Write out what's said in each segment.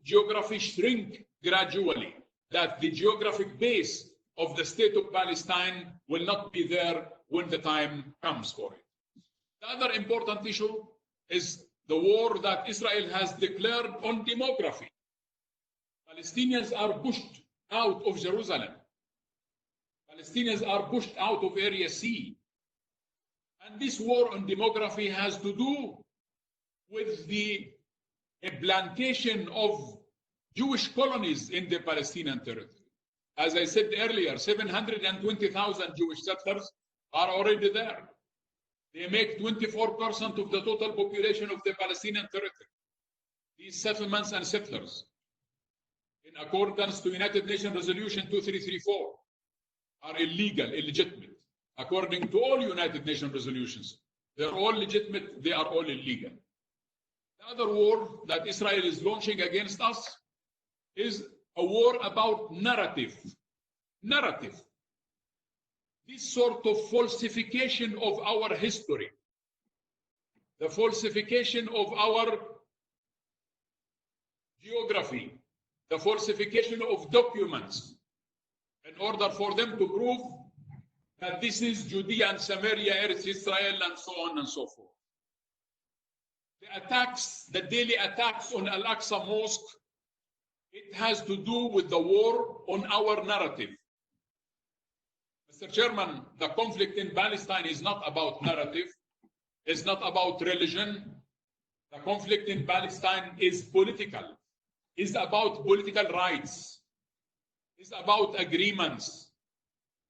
geography shrink gradually, that the geographic base of the state of Palestine will not be there when the time comes for it. The other important issue is the war that Israel has declared on demography. Palestinians are pushed out of Jerusalem. Palestinians are pushed out of Area C. And this war on demography has to do with the implantation of Jewish colonies in the Palestinian territory. As I said earlier, 720,000 Jewish settlers are already there. They make 24% of the total population of the Palestinian territory. These settlements and settlers, in accordance to United Nations Resolution 2334, are illegal, illegitimate. According to all United Nations resolutions, they're all legitimate, they are all illegal. The other war that Israel is launching against us is a war about narrative. Narrative. This sort of falsification of our history, the falsification of our geography, the falsification of documents, in order for them to prove that this is Judea and Samaria, Eretz Israel, and so on and so forth. The attacks, the daily attacks on Al-Aqsa Mosque, it has to do with the war on our narrative. Mr. Chairman, the conflict in Palestine is not about narrative, it's not about religion. The conflict in Palestine is political, it's about political rights, it's about agreements,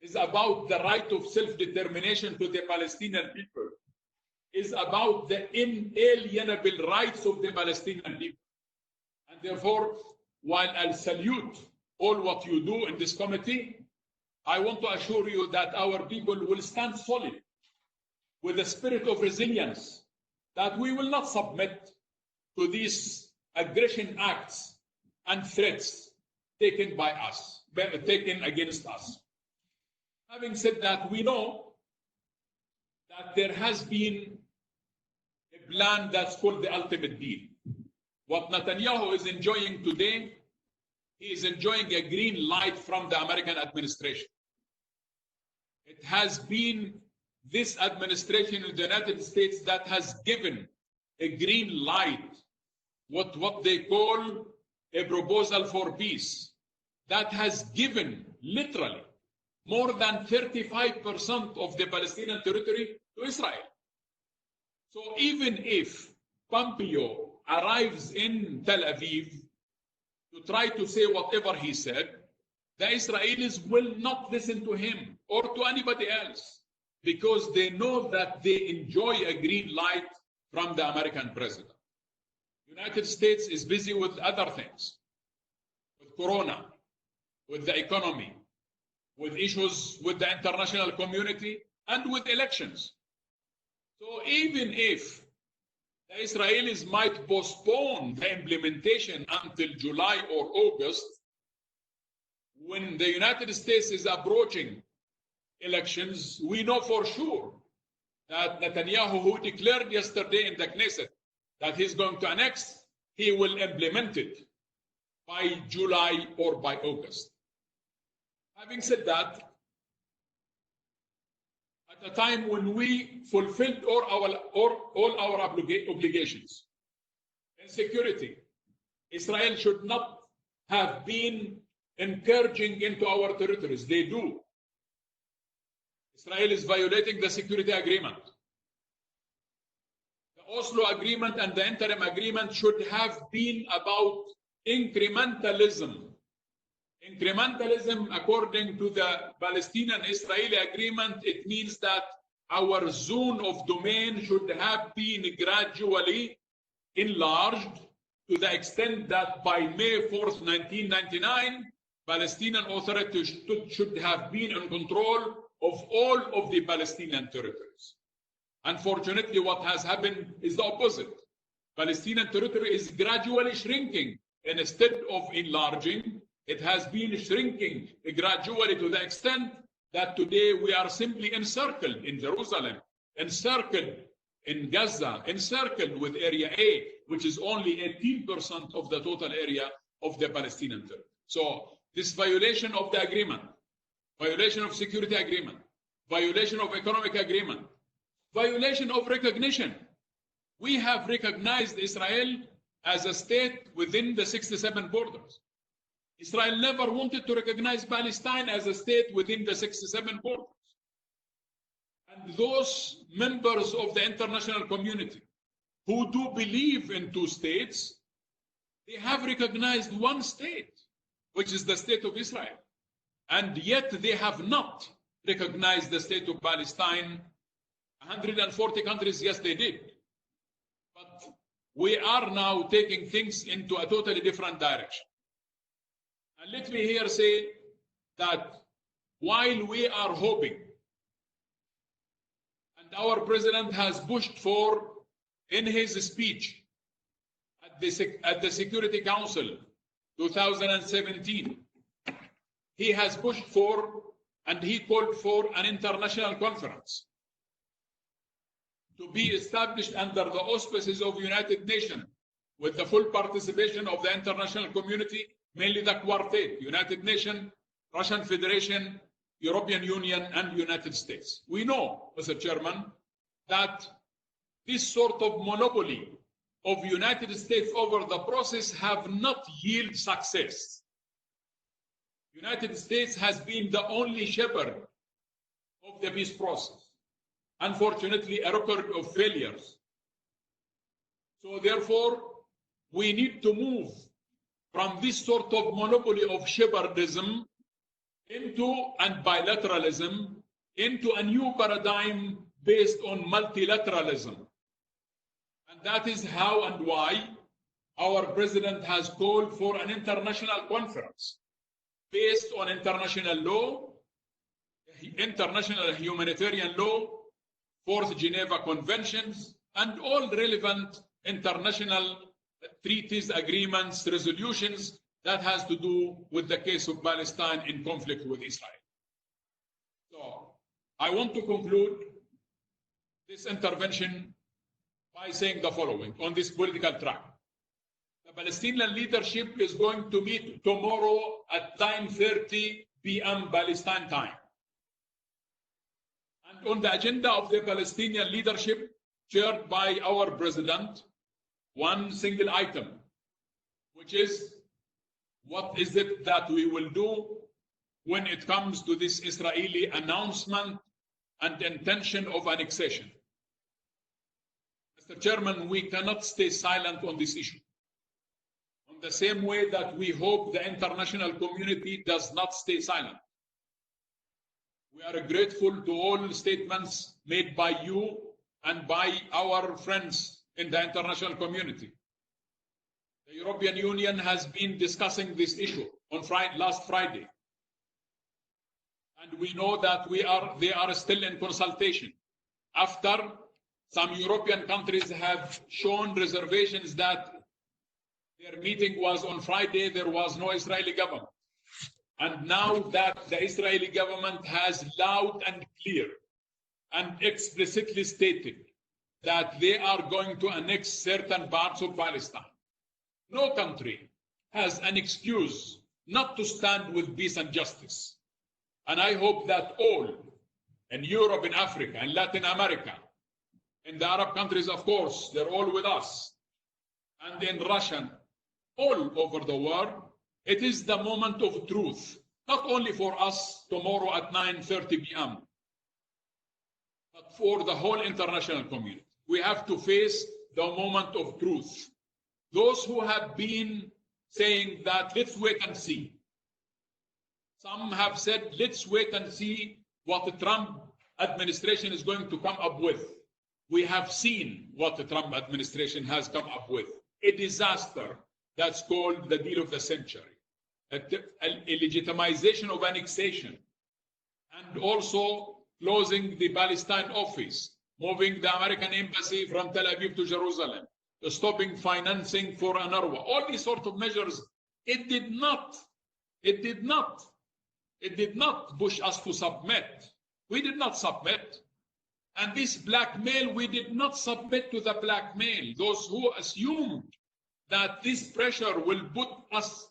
it's about the right of self-determination to the Palestinian people, it's about the inalienable rights of the Palestinian people. And therefore, while I salute all what you do in this committee, I want to assure you that our people will stand solid with a spirit of resilience, that we will not submit to these aggression acts and threats taken by us, taken against us. Having said that, we know that there has been a plan that's called the ultimate deal. What Netanyahu is enjoying today, he is enjoying a green light from the American administration. It has been this administration in the United States that has given a green light, what they call a proposal for peace, that has given literally more than 35% of the Palestinian territory to Israel. So even if Pompeo arrives in Tel Aviv to try to say whatever he said, the Israelis will not listen to him or to anybody else, because they know that they enjoy a green light from the American president. The United States is busy with other things, with Corona, with the economy, with issues with the international community, and with elections. So even if the Israelis might postpone the implementation until July or August, when the United States is approaching elections, we know for sure that Netanyahu, who declared yesterday in the Knesset that he's going to annex, he will implement it by July or by August. Having said that, at a time when we fulfilled all our obligations in security, Israel should not have been encouraging into our territories. They do. Israel is violating the security agreement. The Oslo agreement and the interim agreement should have been about incrementalism. Incrementalism, according to the Palestinian-Israeli agreement, it means that our zone of domain should have been gradually enlarged to the extent that by May 4th, 1999, Palestinian authorities should have been in control of all of the Palestinian territories. Unfortunately, what has happened is the opposite. Palestinian territory is gradually shrinking, and instead of enlarging, it has been shrinking gradually to the extent that today we are simply encircled in Jerusalem, encircled in Gaza, encircled with Area A, which is only 18% of the total area of the Palestinian territory. So this violation of the agreement, violation of security agreement, violation of economic agreement, violation of recognition. We have recognized Israel as a state within the 67 borders. Israel never wanted to recognize Palestine as a state within the 67 borders. And those members of the international community who do believe in two states, they have recognized one state, which is the state of Israel. And yet they have not recognized the state of Palestine. 140 countries, yes, they did. But we are now taking things into a totally different direction. And let me here say that while we are hoping, and our president has pushed for, in his speech at the Security Council 2017, he has pushed for and he called for an international conference to be established under the auspices of the United Nations with the full participation of the international community, mainly the quartet, United Nations, Russian Federation, European Union, and United States. We know, Mr. Chairman, that this sort of monopoly of United States over the process have not yielded success. United States has been the only shepherd of the peace process. Unfortunately, a record of failures. So therefore, we need to move from this sort of monopoly of shepherdism into and bilateralism into a new paradigm based on multilateralism. And that is how and why our president has called for an international conference based on international law, international humanitarian law, Fourth Geneva Conventions, and all relevant international treaties, agreements, resolutions that has to do with the case of Palestine in conflict with Israel. So I want to conclude this intervention by saying the following on this political track. The Palestinian leadership is going to meet tomorrow at 9:30 p.m. Palestine time. And on the agenda of the Palestinian leadership, chaired by our president, one single item, which is what is it that we will do when it comes to this Israeli announcement and intention of annexation. Mr. Chairman, we cannot stay silent on this issue. In the same way that we hope the international community does not stay silent. We are grateful to all statements made by you and by our friends in the international community. The European Union has been discussing this issue on last Friday. And we know that they are still in consultation. After some European countries have shown reservations that their meeting was on Friday, there was no Israeli government. And now that the Israeli government has loud and clear and explicitly stated that they are going to annex certain parts of Palestine, no country has an excuse not to stand with peace and justice. And I hope that all in Europe, in Africa, in Latin America, in the Arab countries, of course, they're all with us, and in Russia, all over the world, it is the moment of truth, not only for us tomorrow at 9:30 p.m., but for the whole international community. We have to face the moment of truth. Those who have been saying that let's wait and see. Some have said let's wait and see what the Trump administration is going to come up with. We have seen what the Trump administration has come up with. A disaster that's called the deal of the century. A legitimization of annexation, and also closing the Palestine office, moving the American embassy from Tel Aviv to Jerusalem, stopping financing for UNRWA. All these sort of measures, it did not push us to submit. We did not submit. And this blackmail, we did not submit to the blackmail. Those who assumed that this pressure will put us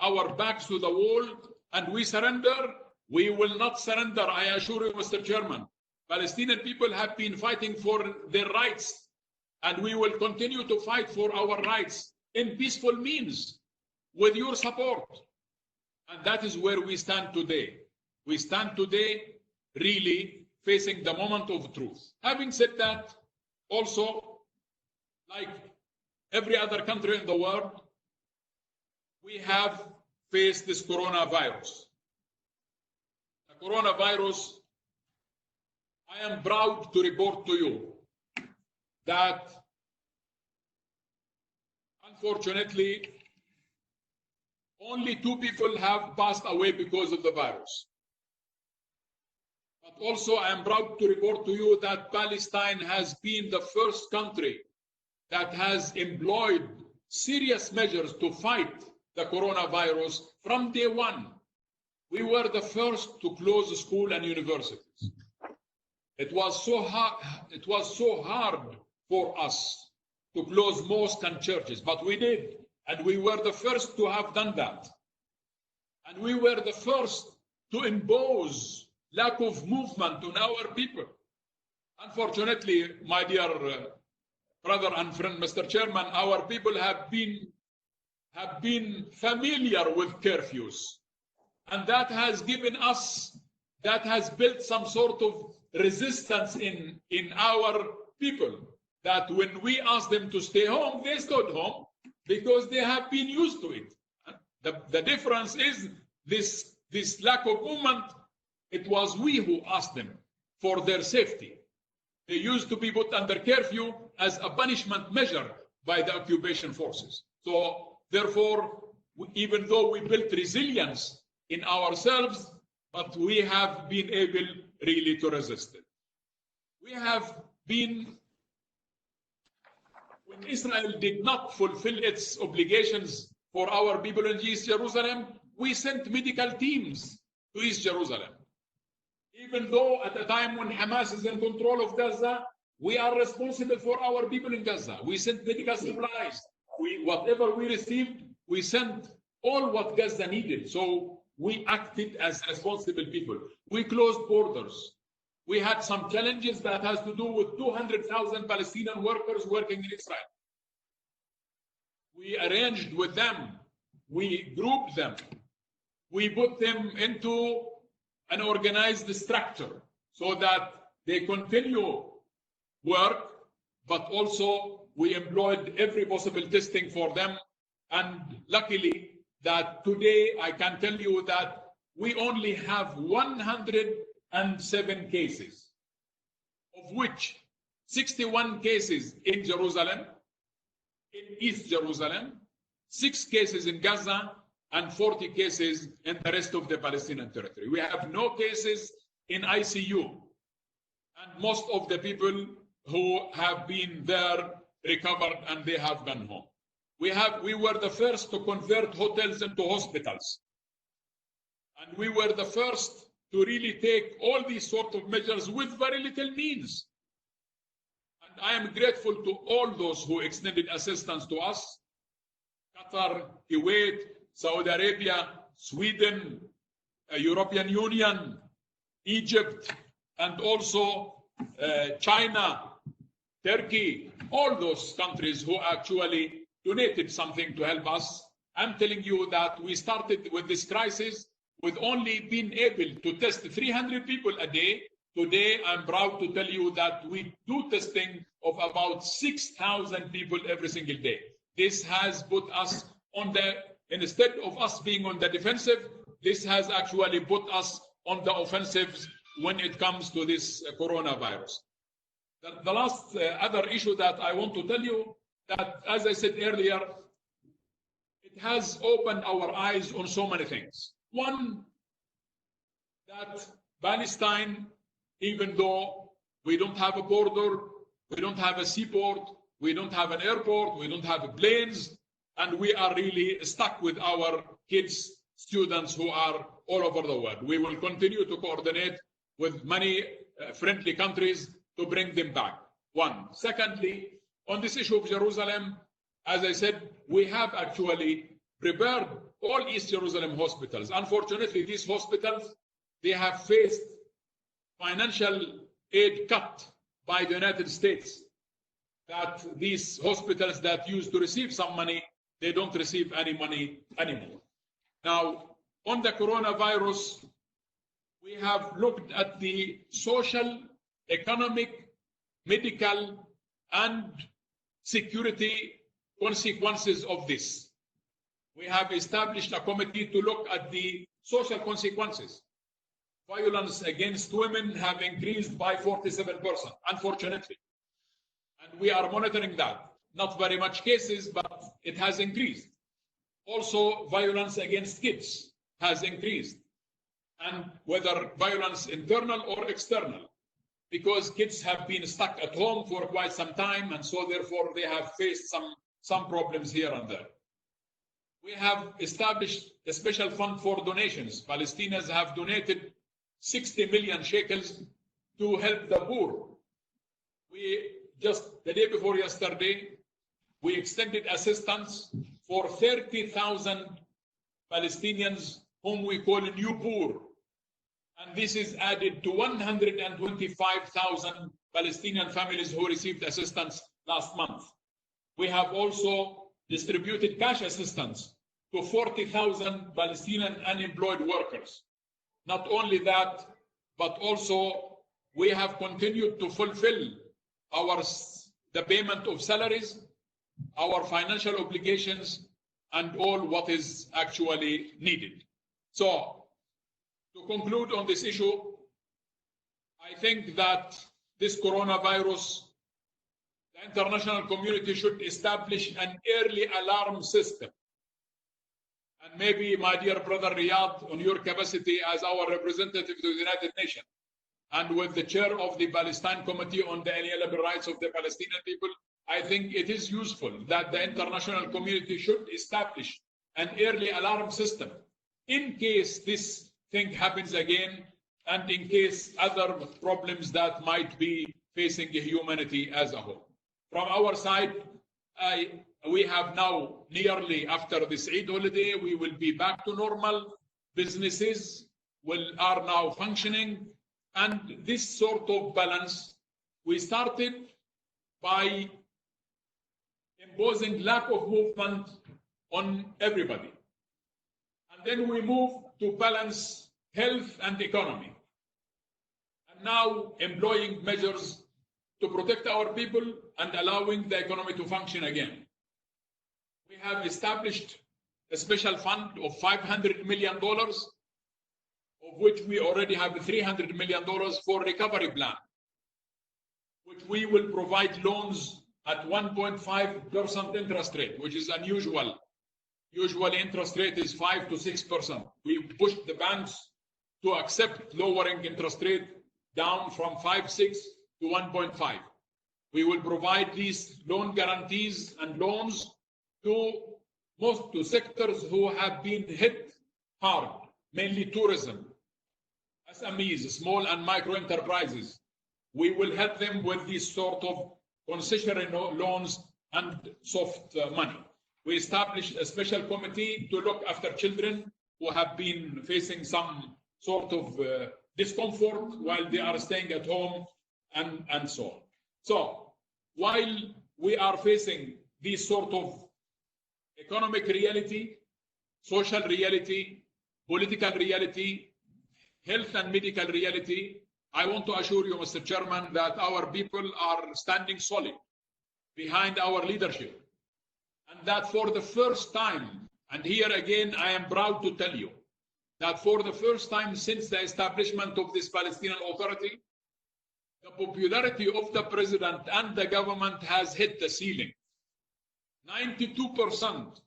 our backs to the wall and we surrender, we will not surrender, I assure you, Mr. Chairman. Palestinian people have been fighting for their rights, and we will continue to fight for our rights in peaceful means with your support. And that is where we stand today. We stand today really facing the moment of truth. Having said that, also, like every other country in the world, we have faced this coronavirus. The coronavirus, I am proud to report to you that unfortunately only 2 people have passed away because of the virus. But also I am proud to report to you that Palestine has been the first country that has employed serious measures to fight the coronavirus from day one. We were the first to close school and universities. It was so hard for us to close mosques and churches, but we did, and we were the first to have done that. And we were the first to impose lack of movement on our people. Unfortunately, my dear brother and friend, Mr. Chairman, our people have been familiar with curfews, and that has built some sort of resistance in our people, that when we asked them to stay home, they stayed home because they have been used to it. The difference is this lack of movement. It was we who asked them for their safety. They used to be put under curfew as a punishment measure by the occupation forces. So therefore, even though we built resilience in ourselves, but we have been able really to resist it. We have been, when Israel did not fulfill its obligations for our people in East Jerusalem, we sent medical teams to East Jerusalem. Even though at a time when Hamas is in control of Gaza, we are responsible for our people in Gaza. We sent medical supplies. Whatever we received, we sent all what Gaza needed. So we acted as responsible people. We closed borders. We had some challenges that has to do with 200,000 Palestinian workers working in Israel. We arranged with them. We grouped them. We put them into an organized structure so that they continue work, but also we employed every possible testing for them. And luckily, that today I can tell you that we only have 107 cases, of which 61 cases in Jerusalem, in East Jerusalem, 6 cases in Gaza, and 40 cases in the rest of the Palestinian territory. We have no cases in ICU, and most of the people who have been there recovered and they have gone home. We were the first to convert hotels into hospitals. And we were the first to really take all these sort of measures with very little means. And I am grateful to all those who extended assistance to us: Qatar, Kuwait, Saudi Arabia, Sweden, European Union, Egypt, and also China, Turkey, all those countries who actually donated something to help us. I'm telling you that we started with this crisis with only being able to test 300 people a day. Today, I'm proud to tell you that we do testing of about 6,000 people every single day. This has put us on instead of us being on the defensive, this has actually put us on the offensives when it comes to this coronavirus. The last other issue that I want to tell you, that, as I said earlier, it has opened our eyes on so many things. One, that Palestine, even though we don't have a border, we don't have a seaport, we don't have an airport, we don't have planes, and we are really stuck with our kids, students who are all over the world. We will continue to coordinate with many friendly countries to bring them back. One. Secondly, on this issue of Jerusalem, as I said, we have actually prepared all East Jerusalem hospitals. Unfortunately, these hospitals, they have faced financial aid cut by the United States, that these hospitals that used to receive some money, they don't receive any money anymore. Now, on the coronavirus, we have looked at the social, economic, medical, and security consequences of this. We have established a committee to look at the social consequences. Violence against women have increased by 47%, unfortunately. And we are monitoring that. Not very much cases, but it has increased. Also, violence against kids has increased. And whether violence internal or external, because kids have been stuck at home for quite some time, and so therefore they have faced some problems here and there. We have established a special fund for donations. Palestinians have donated 60 million shekels to help the poor. We just the day before yesterday, we extended assistance for 30,000 Palestinians whom we call new poor. And this is added to 125,000 Palestinian families who received assistance last month. We have also distributed cash assistance to 40,000 Palestinian unemployed workers. Not only that, but also we have continued to fulfill the payment of salaries, our financial obligations, and all what is actually needed. So, to conclude on this issue, I think that this coronavirus, the international community should establish an early alarm system. And maybe, my dear brother Riyadh, on your capacity as our representative to the United Nations, and with the chair of the Palestine Committee on the Inalienable Rights of the Palestinian people, I think it is useful that the international community should establish an early alarm system in case this thing happens again, and in case other problems that might be facing humanity as a whole. From our side, we have now nearly, after this Eid holiday, we will be back to normal. Businesses are now functioning, and this sort of balance, we started by imposing lack of movement on everybody. And then we move to balance health and economy. And now employing measures to protect our people and allowing the economy to function again. We have established a special fund of $500 million, of which we already have $300 million for recovery plan, which we will provide loans at 1.5% interest rate, which is unusual. Usually interest rate is 5 to 6%. We pushed the banks to accept lowering interest rate down from 5.6 to 1.5. We will provide these loan guarantees and loans to sectors who have been hit hard, mainly tourism, SMEs, small and micro enterprises. We will help them with these sort of concessionary loans and soft money. We established a special committee to look after children who have been facing some sort of discomfort while they are staying at home, and so on. So while we are facing these sort of economic reality, social reality, political reality, health and medical reality, I want to assure you, Mr. Chairman, that our people are standing solid behind our leadership. And that for the first time, and here again I am proud to tell you, that for the first time since the establishment of this Palestinian Authority, the popularity of the president and the government has hit the ceiling. 92%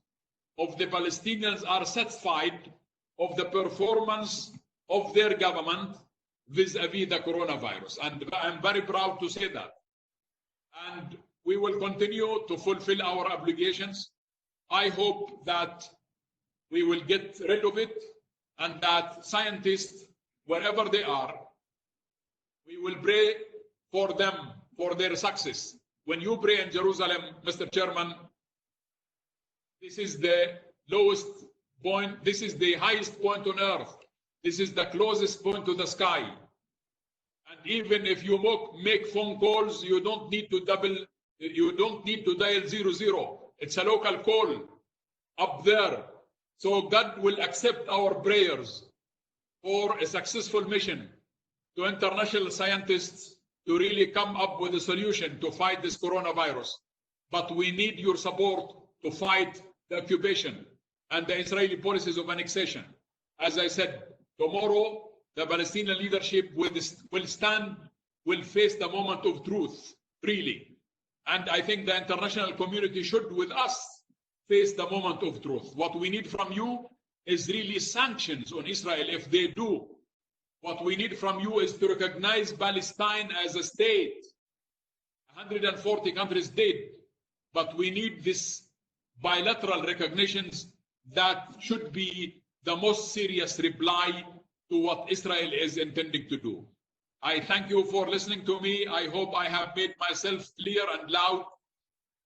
of the Palestinians are satisfied of the performance of their government vis-a-vis the coronavirus. And I'm very proud to say that. And we will continue to fulfill our obligations. I hope that we will get rid of it, and that scientists, wherever they are, we will pray for them, for their success. When you pray in Jerusalem, Mr. Chairman, this is the lowest point. This is the highest point on earth. This is the closest point to the sky. And even if you make phone calls, you don't need to dial 00. It's a local call up there. So God will accept our prayers for a successful mission to international scientists to really come up with a solution to fight this coronavirus. But we need your support to fight the occupation and the Israeli policies of annexation. As I said, tomorrow the Palestinian leadership will face the moment of truth, really. And I think the international community should, with us, face the moment of truth. What we need from you is really sanctions on Israel if they do. What we need from you is to recognize Palestine as a state. 140 countries did, but we need this bilateral recognitions that should be the most serious reply to what Israel is intending to do. I thank you for listening to me. I hope I have made myself clear and loud,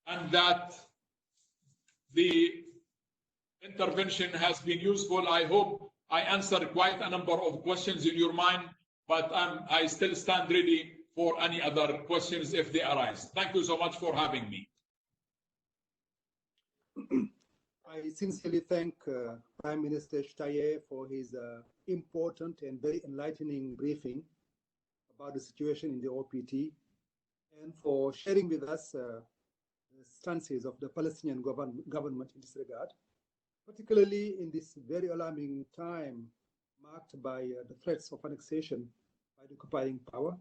and that the intervention has been useful. I hope I answered quite a number of questions in your mind, but I still stand ready for any other questions if they arise. Thank you so much for having me. I sincerely thank Prime Minister Shtayyeh for his important and very enlightening briefing about the situation in the OPT, and for sharing with us the stances of the Palestinian government in this regard, particularly in this very alarming time marked by the threats of annexation by the occupying power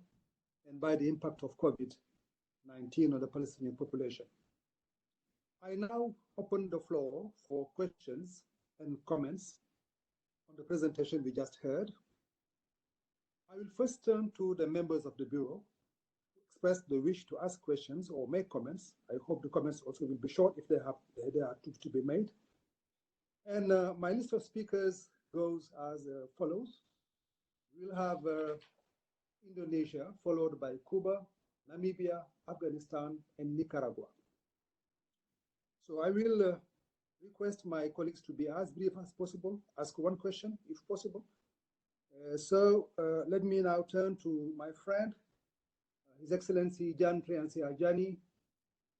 and by the impact of COVID-19 on the Palestinian population. I now open the floor for questions and comments on the presentation we just heard. I will first turn to the members of the Bureau who express the wish to ask questions or make comments. I hope the comments also will be short if they are to be made. And my list of speakers goes as follows. We'll have Indonesia, followed by Cuba, Namibia, Afghanistan, and Nicaragua. So I will request my colleagues to be as brief as possible, ask one question if possible. Let me now turn to my friend, His Excellency Jan Priyansi Ajani,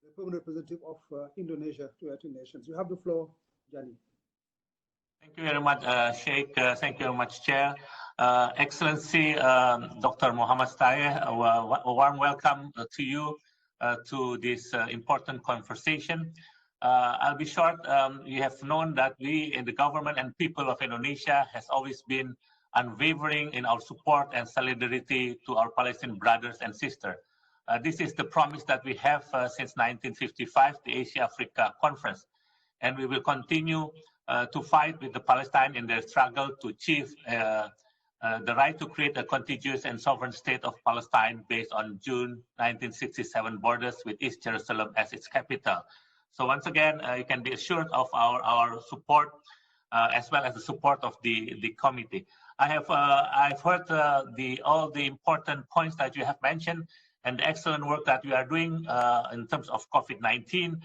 the permanent representative of Indonesia to United Nations. You have the floor, Jani. Thank you very much, Sheikh. Thank you very much, Chair. Excellency Dr. Mohammed Shtayyeh, a warm welcome to you to this important conversation. I'll be short. You have known that we in the government and people of Indonesia has always been unwavering in our support and solidarity to our Palestinian brothers and sisters. This is the promise that we have since 1955, the Asia-Africa Conference. And we will continue to fight with the Palestine in their struggle to achieve the right to create a contiguous and sovereign state of Palestine based on June 1967 borders with East Jerusalem as its capital. So once again, you can be assured of our support as well as the support of the committee. I've heard all the important points that you have mentioned and the excellent work that we are doing in terms of COVID-19.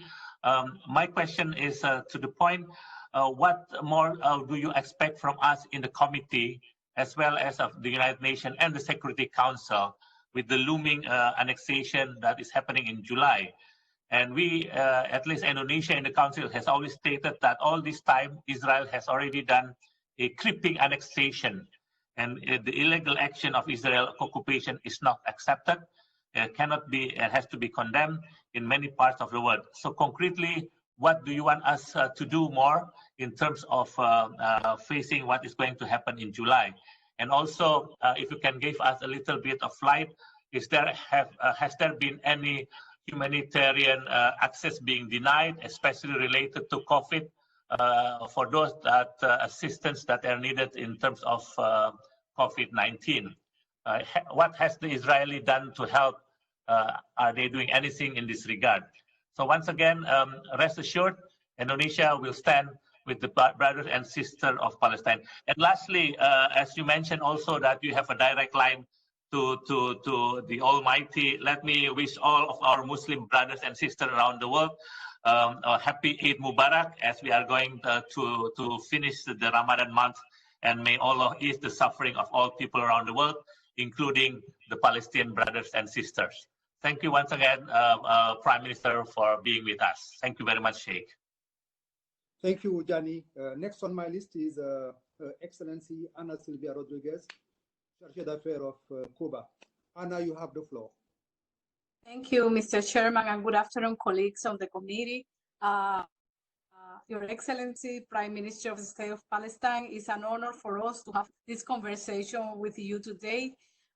My question is to the point, what more do you expect from us in the committee as well as of the United Nations and the Security Council with the looming annexation that is happening in July? And we, at least Indonesia in the Council, has always stated that all this time Israel has already done a creeping annexation, and the illegal action of Israel occupation is not accepted. It cannot be, it has to be condemned in many parts of the world. So concretely, what do you want us to do more in terms of facing what is going to happen in July? And also, if you can give us a little bit of light, has there been any humanitarian access being denied, especially related to COVID, for those that assistance that are needed in terms of COVID-19? What has the Israeli done to help? Are they doing anything in this regard? So once again, rest assured, Indonesia will stand with the brothers and sisters of Palestine. And lastly, as you mentioned also that you have a direct line to the Almighty, let me wish all of our Muslim brothers and sisters around the world a happy Eid Mubarak as we are going to finish the Ramadan month, and may Allah ease the suffering of all people around the world, including the Palestinian brothers and sisters. Thank you once again, Prime Minister, for being with us. Thank you very much, Sheikh. Thank you, Johnny. Next on my list is Excellency Ana Silvia Rodriguez, Chargé d'Affaires of Cuba. Ana, you have the floor. Thank you, Mr. Chairman, and good afternoon, colleagues of the committee. Your Excellency, Prime Minister of the State of Palestine, it's an honor for us to have this conversation with you today.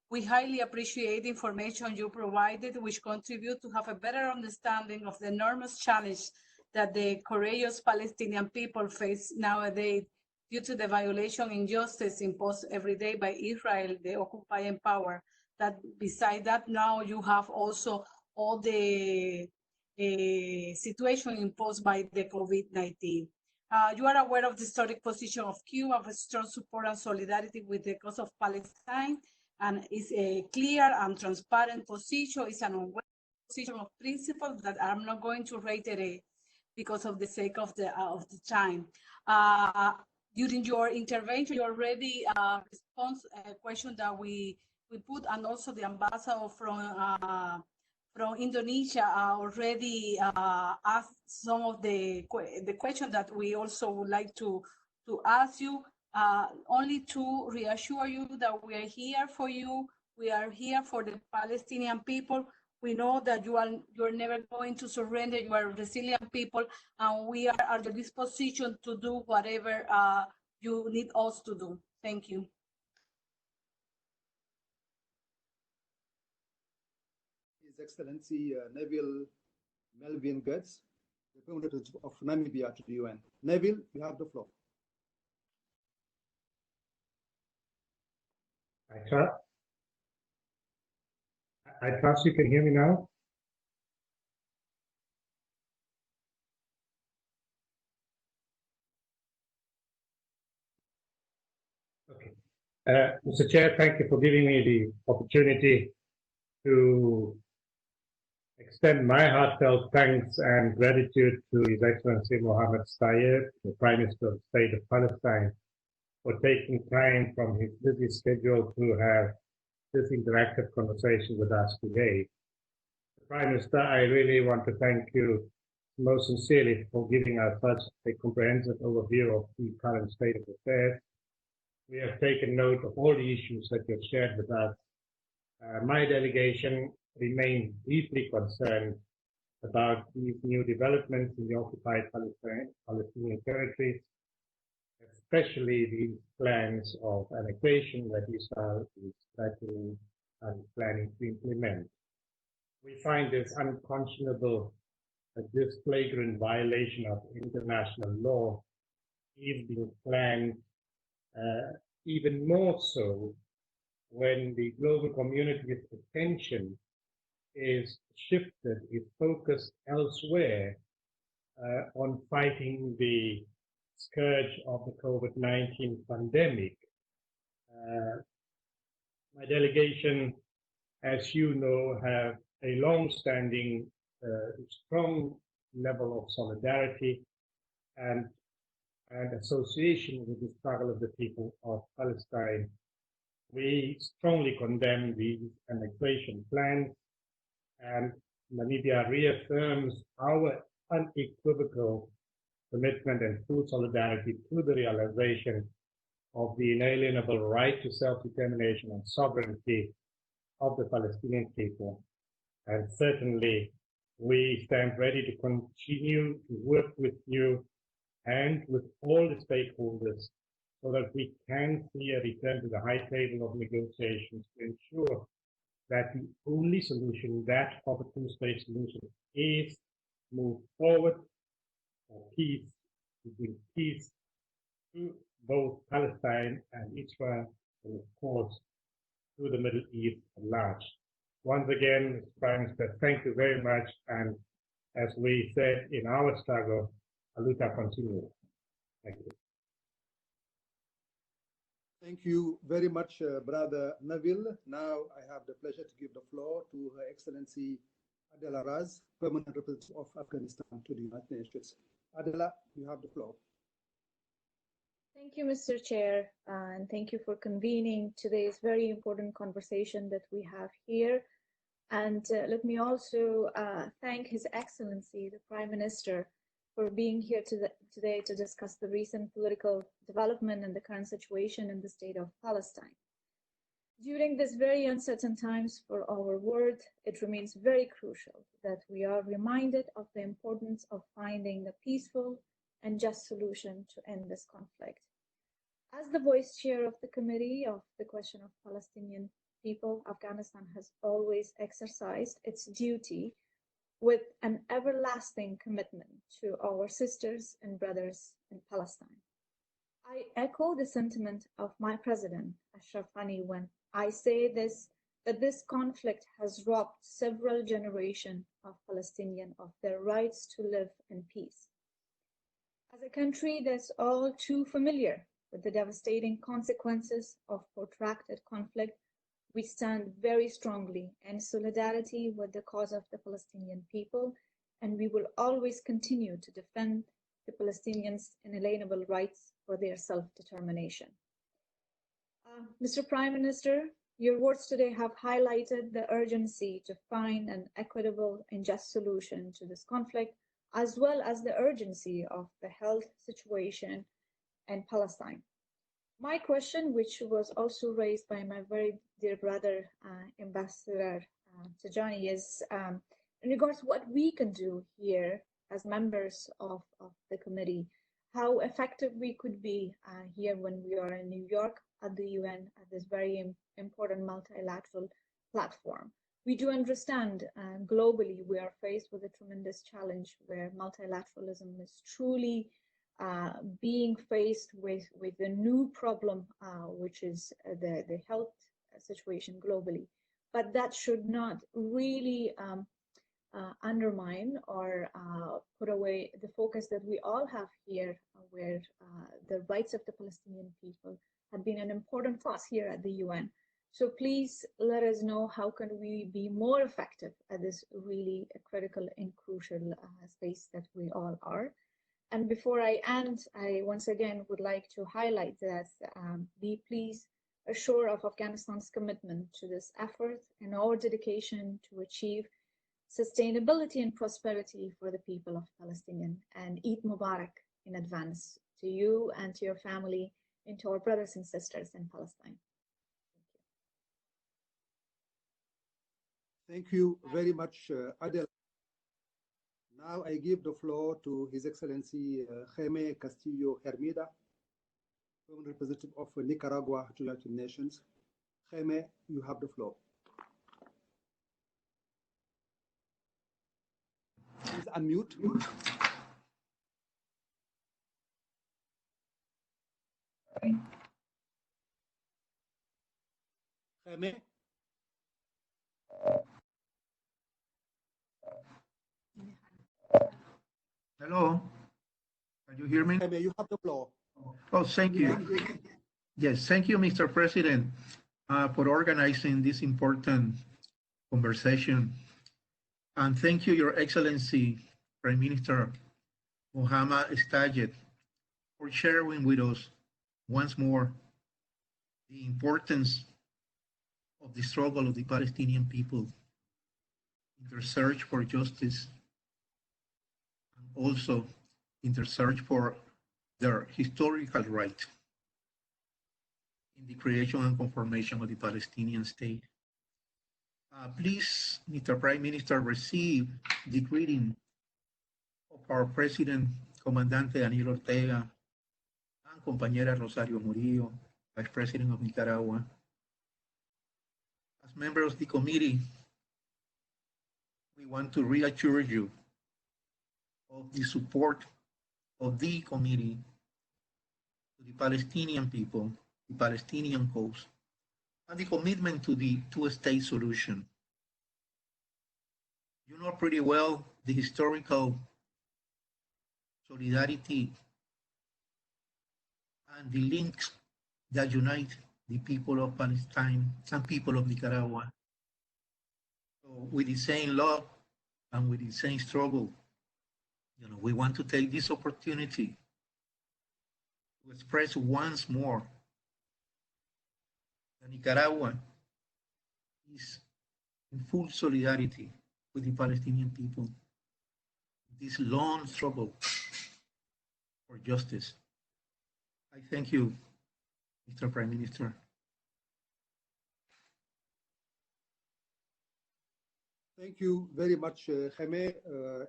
We highly appreciate the information you provided, which contribute to have a better understanding of the enormous challenge that the courageous Palestinian people face nowadays due to the violation and injustice imposed every day by Israel, the occupying power. That beside that, now you have also all the situation imposed by the COVID-19. You are aware of the historic position of Cuba, of strong support and solidarity with the cause of Palestine, and it's a clear and transparent position. It's an unwavering position of principle that I'm not going to reiterate because of the sake of the time. During your intervention, you already responded a question that we put, and also the ambassador from Indonesia already asked some of the questions that we also would like to ask you, only to reassure you that we are here for you. We are here for the Palestinian people. We know that you're never going to surrender. You are resilient people, and we are at your disposition to do whatever you need us to do. Thank you. His Excellency Neville Melvin Goetz, representative of Namibia to the UN. Neville, you have the floor. I trust you can hear me now. Okay. Mr. Chair, thank you for giving me the opportunity to extend my heartfelt thanks and gratitude to His Excellency Mohammed Shtayyeh, the Prime Minister of the State of Palestine, for taking time from his busy schedule to have this interactive conversation with us today. Prime Minister, I really want to thank you most sincerely for giving us such a comprehensive overview of the current state of affairs. We have taken note of all the issues that you have shared with us. My delegation remains deeply concerned about these new developments in the occupied Palestinian territories, especially these plans of annexation that Israel is threatening and planning to implement. We find this unconscionable that this flagrant violation of international law is being planned even more so when the global community's attention is shifted, is focused elsewhere on fighting the scourge of the COVID-19 pandemic. My delegation, as you know, have a long-standing, strong level of solidarity and association with the struggle of the people of Palestine. We strongly condemn these annexation plans, and Namibia reaffirms our unequivocal commitment and full solidarity to the realization of the inalienable right to self-determination and sovereignty of the Palestinian people. And certainly, we stand ready to continue to work with you and with all the stakeholders so that we can see a return to the high table of negotiations to ensure that the only solution, that of a two-state solution, is move forward for peace, to bring peace to both Palestine and Israel, and of course, to the Middle East at large. Once again, Mr. Prime Minister, thank you very much. And as we said in our struggle, Aluta continues. Thank you. Thank you very much, Brother Neville. Now I have the pleasure to give the floor to Her Excellency Adela Raz, Permanent Representative of Afghanistan to the United Nations. Adela, you have the floor. Thank you, Mr. Chair, and thank you for convening today's very important conversation that we have here. And let me also thank His Excellency, the Prime Minister, for being here today to discuss the recent political development and the current situation in the state of Palestine. During these very uncertain times for our world, it remains very crucial that we are reminded of the importance of finding a peaceful and just solution to end this conflict. As the Vice Chair of the Committee of the Question of Palestinian People, Afghanistan has always exercised its duty with an everlasting commitment to our sisters and brothers in Palestine. I echo the sentiment of my President, Ashraf Ghani, when I say that this conflict has robbed several generations of Palestinians of their rights to live in peace. As a country that's all too familiar with the devastating consequences of protracted conflict, we stand very strongly in solidarity with the cause of the Palestinian people, and we will always continue to defend the Palestinians' inalienable rights for their self-determination. Mr. Prime Minister, your words today have highlighted the urgency to find an equitable and just solution to this conflict, as well as the urgency of the health situation in Palestine. My question, which was also raised by my very dear brother, Ambassador Tajani, is in regards to what we can do here as members of the committee, how effective we could be here when we are in New York at the UN at this very important multilateral platform. We do understand globally we are faced with a tremendous challenge where multilateralism is truly being faced with a new problem, which is the health situation globally. But that should not really undermine or put away the focus that we all have here, where the rights of the Palestinian people have been an important cause here at the UN. So please let us know how can we be more effective at this really critical and crucial space that we all are. And before I end, I once again would like to highlight that be please assure of Afghanistan's commitment to this effort and our dedication to achieve sustainability and prosperity for the people of Palestine. And Eid Mubarak in advance to you and to your family and to our brothers and sisters in Palestine. Thank you very much, Adel. Now I give the floor to His Excellency Jaime Castillo Hermida, Permanent Representative of Nicaragua to the United Nations. Jaime, you have the floor. Please unmute. Jaime? Hello, can you hear me? Jaime, you have the floor. Oh, thank you. Yes, thank you, Mr. President, for organizing this important conversation. And thank you, Your Excellency, Prime Minister Mohammed Shtayyeh, for sharing with us once more the importance of the struggle of the Palestinian people in their search for justice, and also in their search for their historical right in the creation and confirmation of the Palestinian state. Please, Mr. Prime Minister, receive the greeting of our President, Comandante Daniel Ortega, and Compañera Rosario Murillo, Vice President of Nicaragua. As members of the committee, we want to reassure you of the support of the committee to the Palestinian people, the Palestinian cause, and the commitment to the two-state solution. You know pretty well the historical solidarity and the links that unite the people of Palestine and people of Nicaragua. So with the same love and with the same struggle. We want to take this opportunity to express once more that Nicaragua is in full solidarity with the Palestinian people. This long struggle for justice. I thank you, Mr. Prime Minister. Thank you very much, Jaime.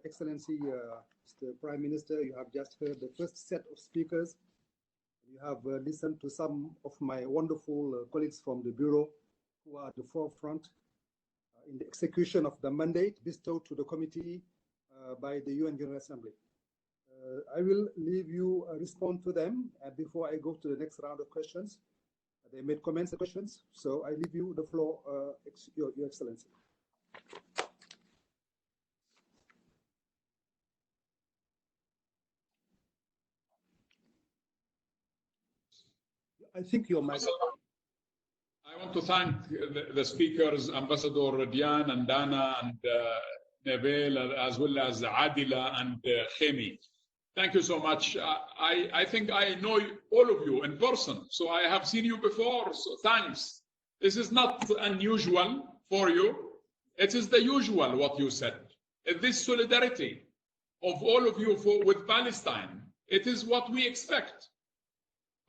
Excellency, Mr. Prime Minister, you have just heard the first set of speakers. You have listened to some of my wonderful colleagues from the Bureau who are at the forefront in the execution of the mandate bestowed to the committee by the UN General Assembly. I will leave you respond to them before I go to the next round of questions. They made comments and questions, so I leave you the floor, Your Excellency. I think your mic. I want to thank the speakers, Ambassador Diane and Dana and Nebel, as well as Adila and Khemi. Thank you so much. I think I know all of you in person, so I have seen you before, so thanks. This is not unusual for you. It is the usual what you said. This solidarity of all of you with Palestine, it is what we expect.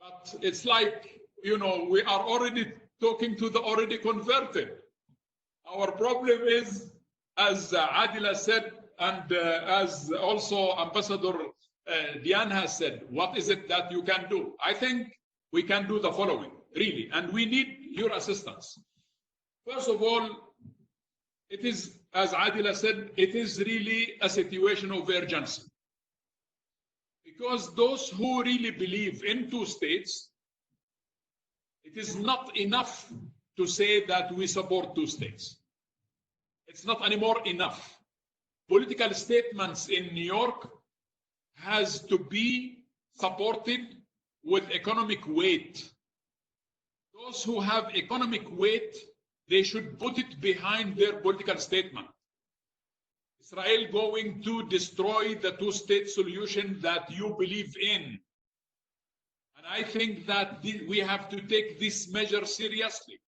But it's like, we are already talking to the already converted. Our problem is, as Adila said, and as also Ambassador Diane has said, what is it that you can do? I think we can do the following, really, and we need your assistance. First of all, it is, as Adila said, it is really a situation of urgency. Because those who really believe in two states, it is not enough to say that we support two states. It's not anymore enough. Political statements in New York has to be supported with economic weight. Those who have economic weight, they should put it behind their political statement. Israel going to destroy the two-state solution that you believe in. And I think that we have to take this measure seriously.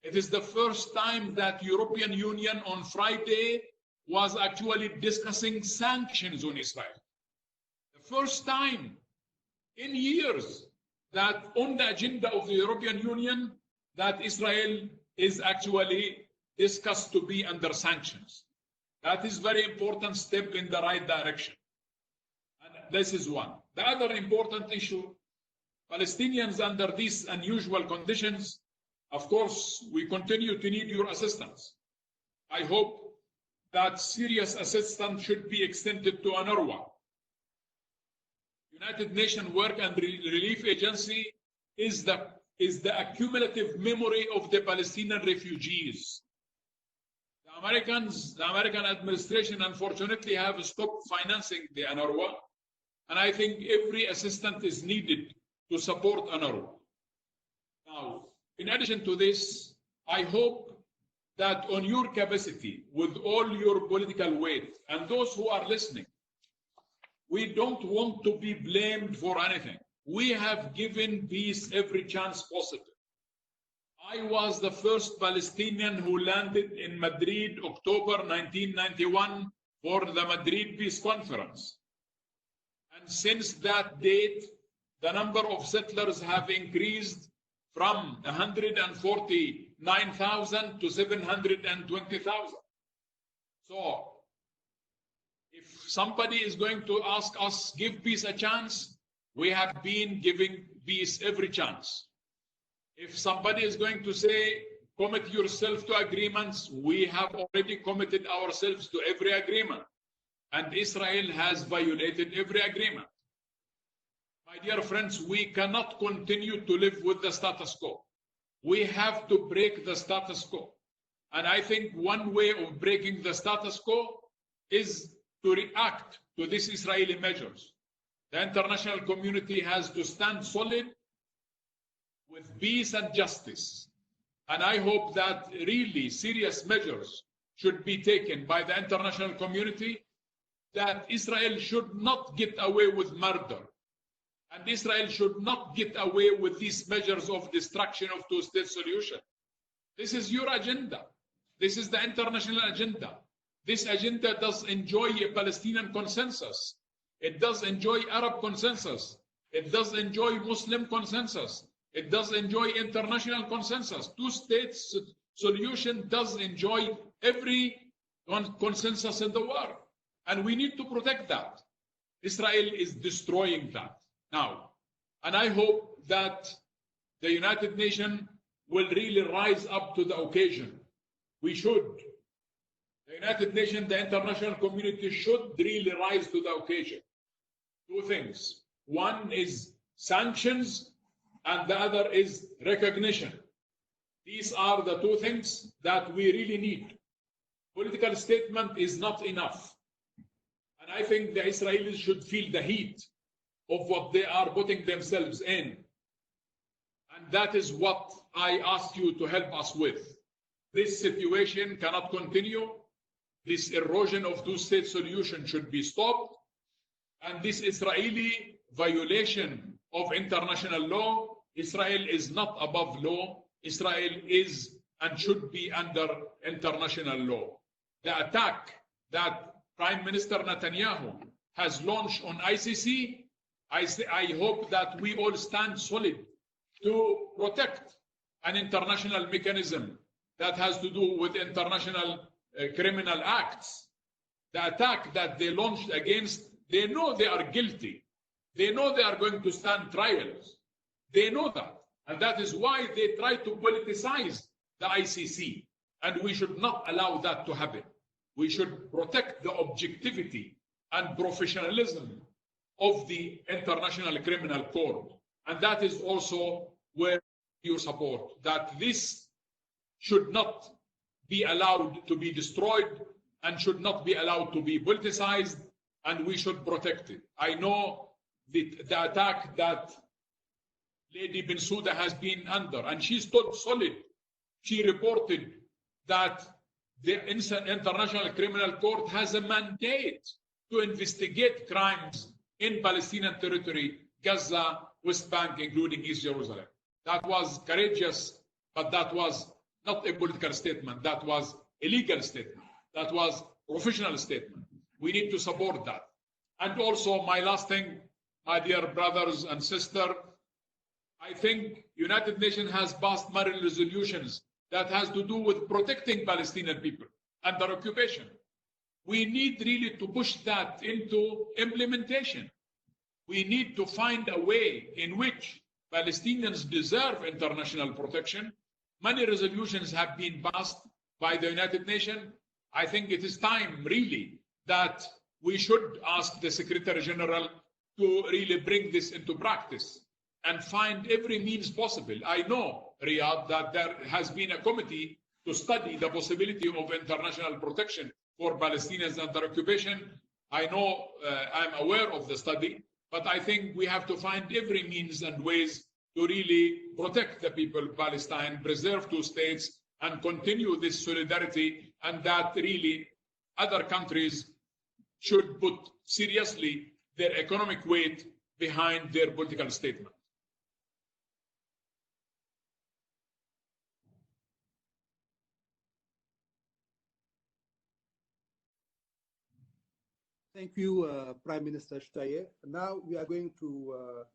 It is the first time that European Union on Friday was actually discussing sanctions on Israel. The first time in years that on the agenda of the European Union that Israel is actually discussed to be under sanctions. That is very important step in the right direction. And this is one. The other important issue, Palestinians under these unusual conditions, of course, we continue to need your assistance. I hope that serious assistance should be extended to UNRWA. United Nations Work and Relief Agency is the accumulative memory of the Palestinian refugees. The American administration, unfortunately, have stopped financing the UNRWA, and I think every assistance is needed to support UNRWA. Now, in addition to this, I hope that on your capacity, with all your political weight, and those who are listening, we don't want to be blamed for anything. We have given peace every chance possible. I was the first Palestinian who landed in Madrid, October 1991, for the Madrid Peace Conference. And since that date, the number of settlers have increased from 149,000 to 720,000. So, if somebody is going to ask us, give peace a chance, we have been giving peace every chance. If somebody is going to say, commit yourself to agreements, we have already committed ourselves to every agreement. And Israel has violated every agreement. My dear friends, we cannot continue to live with the status quo. We have to break the status quo. And I think one way of breaking the status quo is to react to these Israeli measures. The international community has to stand solid with peace and justice. And I hope that really serious measures should be taken by the international community, that Israel should not get away with murder. And Israel should not get away with these measures of destruction of two-state solution. This is your agenda. This is the international agenda. This agenda does enjoy a Palestinian consensus. It does enjoy Arab consensus. It does enjoy Muslim consensus. It does enjoy international consensus. Two-state solution does enjoy every consensus in the world. And we need to protect that. Israel is destroying that now. And I hope that the United Nations will really rise up to the occasion. We should. The United Nations, the international community should really rise to the occasion. Two things. One is sanctions, and the other is recognition. These are the two things that we really need. Political statement is not enough. And I think the Israelis should feel the heat of what they are putting themselves in. And that is what I ask you to help us with. This situation cannot continue. This erosion of two-state solution should be stopped. And this Israeli violation of international law, Israel is not above law. Israel is and should be under international law. The attack that Prime Minister Netanyahu has launched on ICC, I hope that we all stand solid to protect an international mechanism that has to do with international criminal acts. The attack that they launched against, they know they are guilty. They know they are going to stand trials. They know that. And that is why they try to politicize the ICC. And we should not allow that to happen. We should protect the objectivity and professionalism of the International Criminal Court. And that is also where you support, that this should not be allowed to be destroyed and should not be allowed to be politicized, and we should protect it. I know the attack that Lady Bensouda has been under, and she stood solid. She reported that the International Criminal Court has a mandate to investigate crimes in Palestinian territory, Gaza, West Bank, including East Jerusalem. That was courageous, but that was not a political statement. That was a legal statement. That was a professional statement. We need to support that. And also, my last thing, my dear brothers and sisters, I think United Nations has passed many resolutions that has to do with protecting Palestinian people under occupation. We need really to push that into implementation. We need to find a way in which Palestinians deserve international protection. Many resolutions have been passed by the United Nations. I think it is time really that we should ask the Secretary General to really bring this into practice and find every means possible. I know, Riyadh, that there has been a committee to study the possibility of international protection for Palestinians under occupation. I know, I'm aware of the study, but I think we have to find every means and ways to really protect the people of Palestine, preserve two states, and continue this solidarity, and that really other countries should put seriously their economic weight behind their political statement. Thank you, Prime Minister Shtayyeh. Now we are going to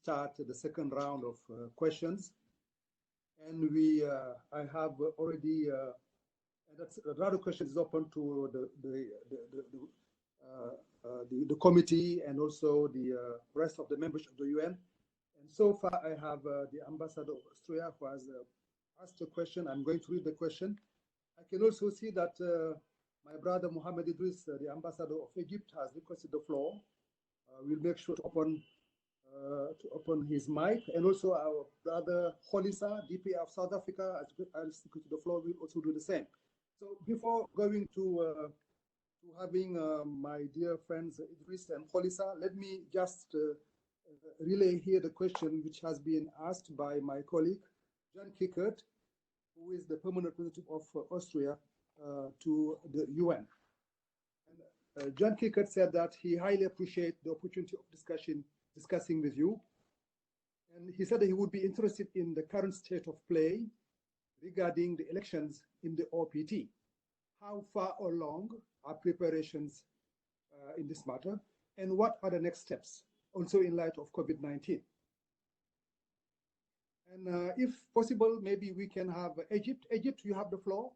start the second round of questions. And I have already, the round of questions is open to the committee and also the rest of the members of the UN. And so far I have the Ambassador of Austria who has asked a question. I'm going to read the question. I can also see that my brother Mohammed Idris, the ambassador of Egypt, has requested the floor. We'll make sure to open his mic. And also our brother Kholisa, DPA of South Africa, has requested the floor. We'll also do the same. So before going to having my dear friends Idris and Kholisa, let me just relay here the question which has been asked by my colleague, John Kickert, who is the permanent representative of Austria to the UN. And, John Kickert said that he highly appreciates the opportunity of discussing with you. And he said that he would be interested in the current state of play regarding the elections in the OPT. How far along are preparations in this matter? And what are the next steps, also in light of COVID-19? And if possible, maybe we can have Egypt. Egypt, you have the floor.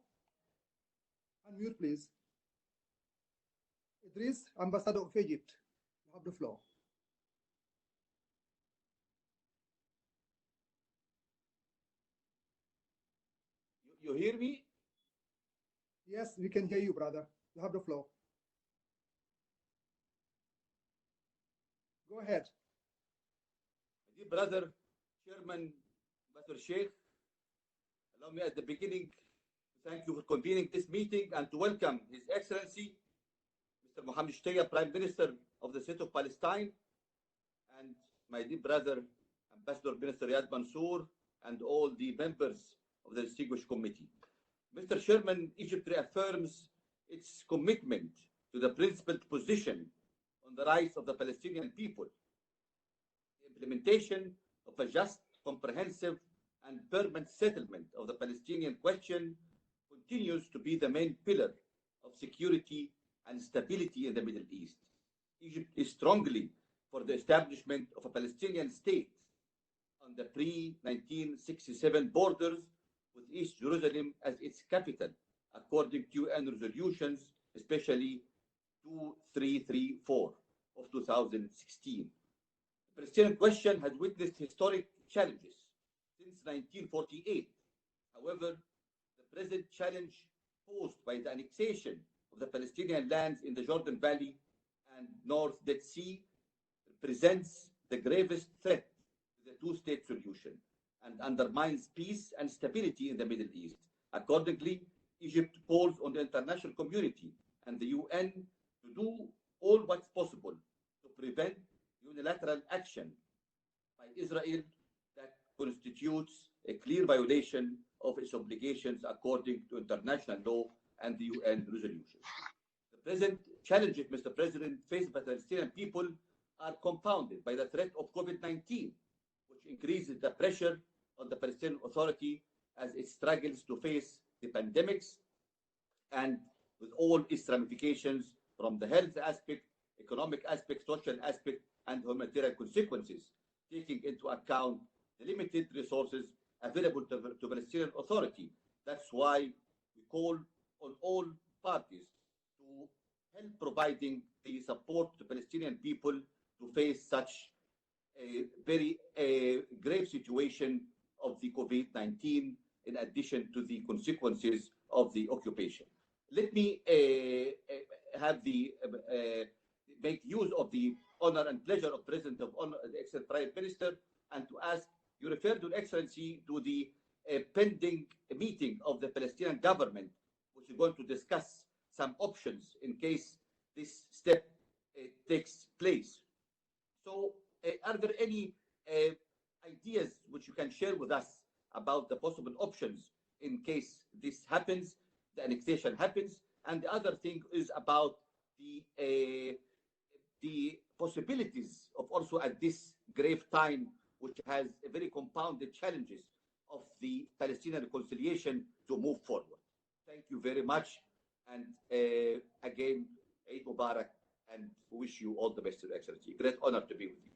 Unmute, please. Idris, Ambassador of Egypt, you have the floor. You hear me? Yes, we can hear you, brother. You have the floor. Go ahead. Dear brother, Chairman, Mr. Sheikh, allow me at the beginning to thank you for convening this meeting and to welcome His Excellency, Mr. Mohammed Shtayyeh, Prime Minister of the State of Palestine, and my dear brother, Ambassador Minister Riyad Mansour, and all the members of the distinguished committee. Mr. Chairman, Egypt reaffirms its commitment to the principled position on the rights of the Palestinian people. The implementation of a just, comprehensive, and permanent settlement of the Palestinian question continues to be the main pillar of security and stability in the Middle East. Egypt is strongly for the establishment of a Palestinian state on the pre-1967 borders, with East Jerusalem as its capital, according to UN resolutions, especially 2334 of 2016. The Palestinian question has witnessed historic challenges since 1948. However, the present challenge posed by the annexation of the Palestinian lands in the Jordan Valley and North Dead Sea represents the gravest threat to the two-state solution and undermines peace and stability in the Middle East. Accordingly, Egypt calls on the international community and the UN to do all what's possible to prevent unilateral action by Israel that constitutes a clear violation of its obligations according to international law and the UN resolutions. The present challenges, Mr. President, faced by the Palestinian people are compounded by the threat of COVID-19, which increases the pressure on the Palestinian Authority as it struggles to face the pandemics and with all its ramifications from the health aspect, economic aspect, social aspect, and humanitarian consequences, taking into account the limited resources available to the Palestinian Authority. That's why we call on all parties to help providing the support to Palestinian people to face such a very grave situation of the COVID-19, in addition to the consequences of the occupation. Let me make use of the honor and pleasure of President of Honor, the excellent Prime Minister, and to ask, you referred, Your Excellency, to the pending meeting of the Palestinian government, which is going to discuss some options in case this step takes place. So are there any ideas which you can share with us about the possible options in case this happens, the annexation happens? And the other thing is about the possibilities of also at this grave time, which has a very compounded challenges of the Palestinian reconciliation to move forward. Thank you very much. And again, Eid Mubarak, and wish you all the best, Your Excellency. Great honor to be with you.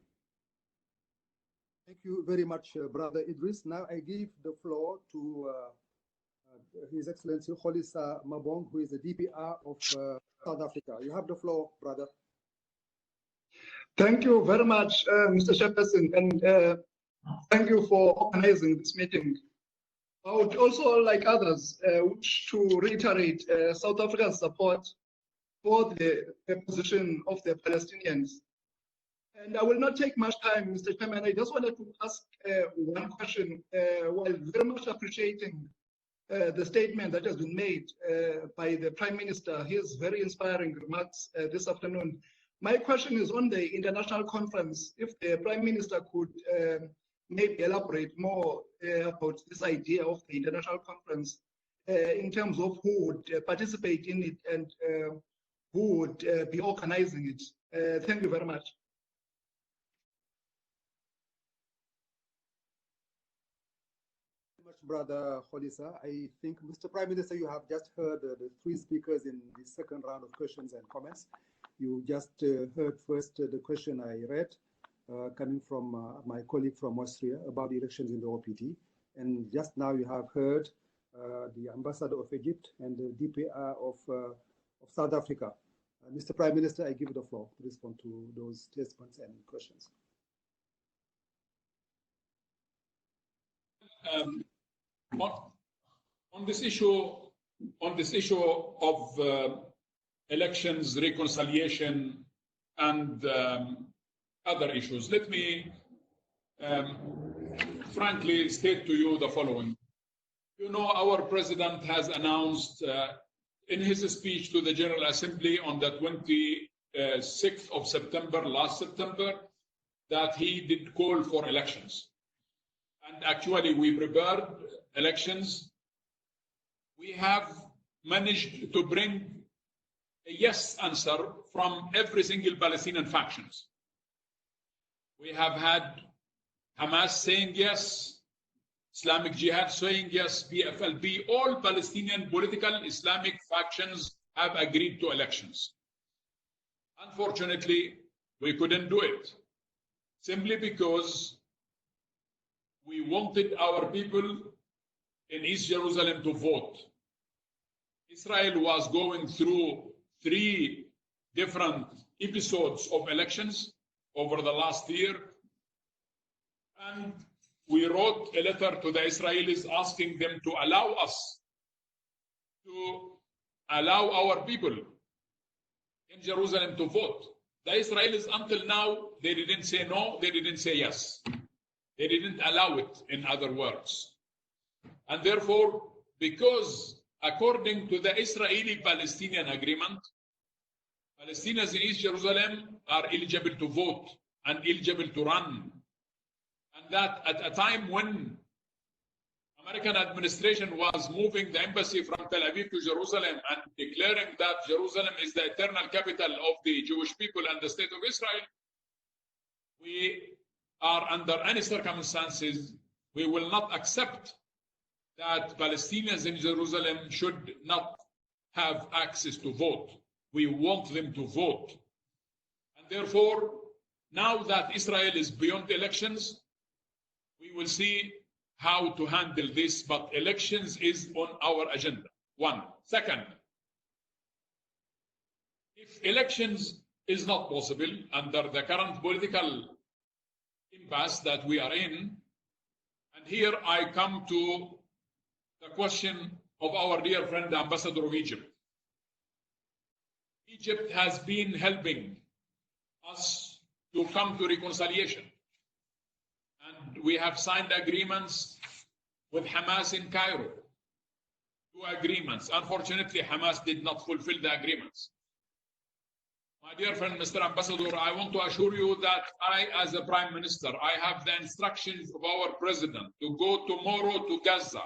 Thank you very much, Brother Idris. Now I give the floor to His Excellency Kholisa Mabong, who is the DPR of South Africa. You have the floor, brother. Thank you very much, Mr. Chairperson, and thank you for organizing this meeting. I would also, like others, wish to reiterate South Africa's support for the position of the Palestinians. And I will not take much time, Mr. Chairman. I just wanted to ask one question, while very much appreciating the statement that has been made by the Prime Minister, his very inspiring remarks this afternoon. My question is on the international conference, if the Prime Minister could maybe elaborate more about this idea of the international conference, in terms of who would participate in it and who would be organizing it. Thank you very much. Brother Kholisa. I think, Mr. Prime Minister, you have just heard the three speakers in the second round of questions and comments. You just heard first the question I read coming from my colleague from Austria about the elections in the OPT. And just now you have heard the Ambassador of Egypt and the DPR of South Africa. Mr. Prime Minister, I give you the floor to respond to those statements and questions. On this issue of elections, reconciliation, and other issues, let me frankly state to you the following. You know, our president has announced in his speech to the General Assembly on the 26th of September, last September, that he did call for elections. And actually, we prepared elections. We have managed to bring a yes answer from every single Palestinian factions. We have had Hamas saying yes, Islamic Jihad saying yes, PFLP, all Palestinian political Islamic factions have agreed to elections. Unfortunately, we couldn't do it, simply because we wanted our people in East Jerusalem to vote. Israel was going through 3 different episodes of elections over the last year, and we wrote a letter to the Israelis asking them to allow us to allow our people in Jerusalem to vote. The Israelis, until now, they didn't say no, they didn't say yes. They didn't allow it, in other words. And therefore, because according to the Israeli-Palestinian agreement, Palestinians in East Jerusalem are eligible to vote and eligible to run. And that at a time when American administration was moving the embassy from Tel Aviv to Jerusalem and declaring that Jerusalem is the eternal capital of the Jewish people and the state of Israel, we are under any circumstances, we will not accept that Palestinians in Jerusalem should not have access to vote. We want them to vote. And therefore, now that Israel is beyond elections, we will see how to handle this, but elections is on our agenda. 1. Second, if elections is not possible under the current political impasse that we are in, and here I come to the question of our dear friend, the Ambassador of Egypt. Egypt has been helping us to come to reconciliation. And we have signed agreements with Hamas in Cairo. 2 agreements. Unfortunately, Hamas did not fulfill the agreements. My dear friend, Mr. Ambassador, I want to assure you that I, as a Prime Minister, I have the instructions of our President to go tomorrow to Gaza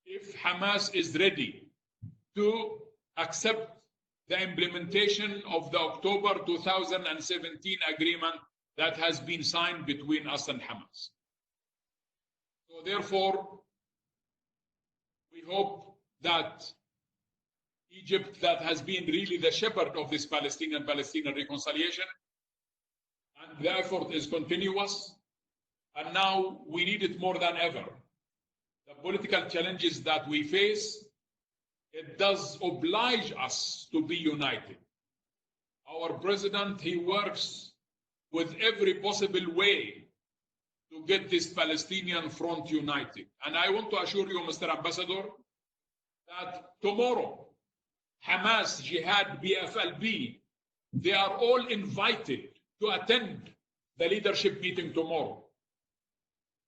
if Hamas is ready to accept the implementation of the October 2017 agreement that has been signed between us and Hamas. So therefore, we hope that Egypt, that has been really the shepherd of this Palestinian reconciliation, and the effort is continuous, and now we need it more than ever. The political challenges that we face, it does oblige us to be united. Our president, he works with every possible way to get this Palestinian front united. And I want to assure you, Mr. Ambassador, that tomorrow, Hamas, Jihad, PFLP, they are all invited to attend the leadership meeting tomorrow.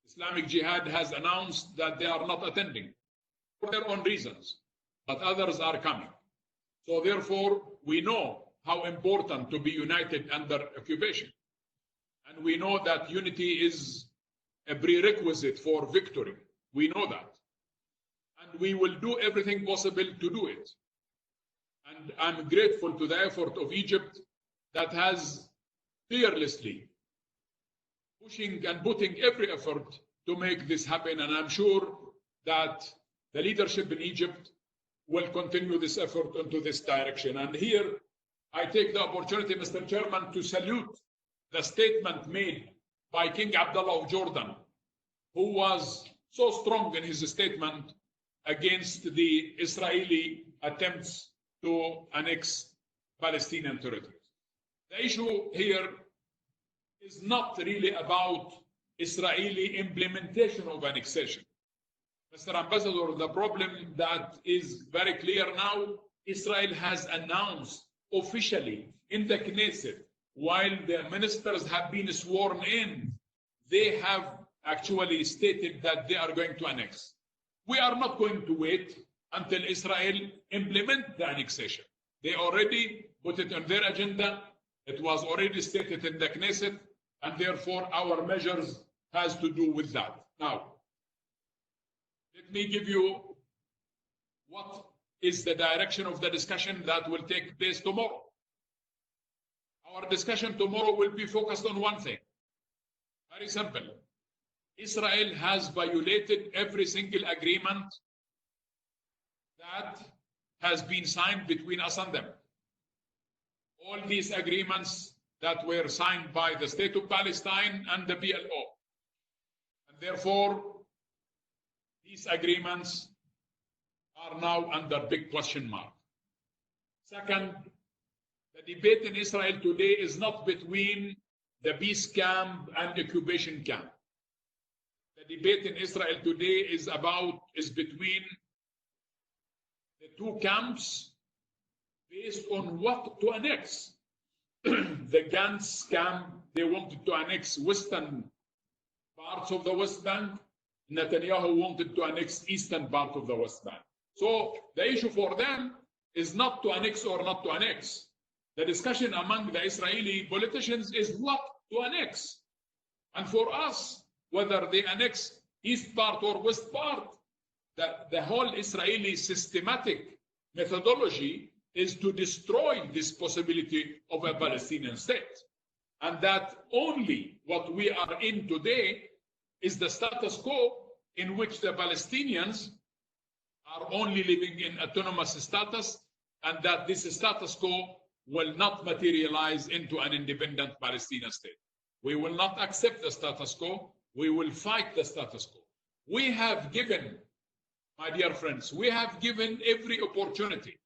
Islamic Jihad has announced that they are not attending for their own reasons, but others are coming. So therefore, we know how important to be united under occupation. And we know that unity is a prerequisite for victory. We know that. and we will do everything possible to do it. And I'm grateful to the effort of Egypt that has fearlessly pushing and putting every effort to make this happen. And I'm sure that the leadership in Egypt will continue this effort into this direction. And here I take the opportunity, Mr. Chairman, to salute the statement made by King Abdullah of Jordan, who was so strong in his statement against the Israeli attempts to annex Palestinian territories. The issue here is not really about Israeli implementation of annexation. Mr. Ambassador, the problem that is very clear now, Israel has announced officially in the Knesset, while the ministers have been sworn in, they have actually stated that they are going to annex. We are not going to wait until Israel implement the annexation. They already put it on their agenda. It was already stated in the Knesset, and therefore our measures has to do with that. Now, let me give you what is the direction of the discussion that will take place tomorrow. Our discussion tomorrow will be focused on one thing. Very simple. Israel has violated every single agreement that has been signed between us and them. All these agreements that were signed by the State of Palestine and the PLO. And therefore, these agreements are now under big question mark. Second, the debate in Israel today is not between the peace camp and the occupation camp. The debate in Israel today is between the two camps based on what to annex. The Gantz camp, they wanted to annex western parts of the West Bank. Netanyahu wanted to annex eastern part of the West Bank. So the issue for them is not to annex or not to annex. The discussion among the Israeli politicians is what to annex. And for us, whether they annex east part or west part, the whole Israeli systematic methodology is to destroy this possibility of a Palestinian state. And that only what we are in today is the status quo in which the Palestinians are only living in autonomous status, and that this status quo will not materialize into an independent Palestinian state. We will not accept the status quo. We will fight the status quo. We have given, my dear friends, we have given every opportunity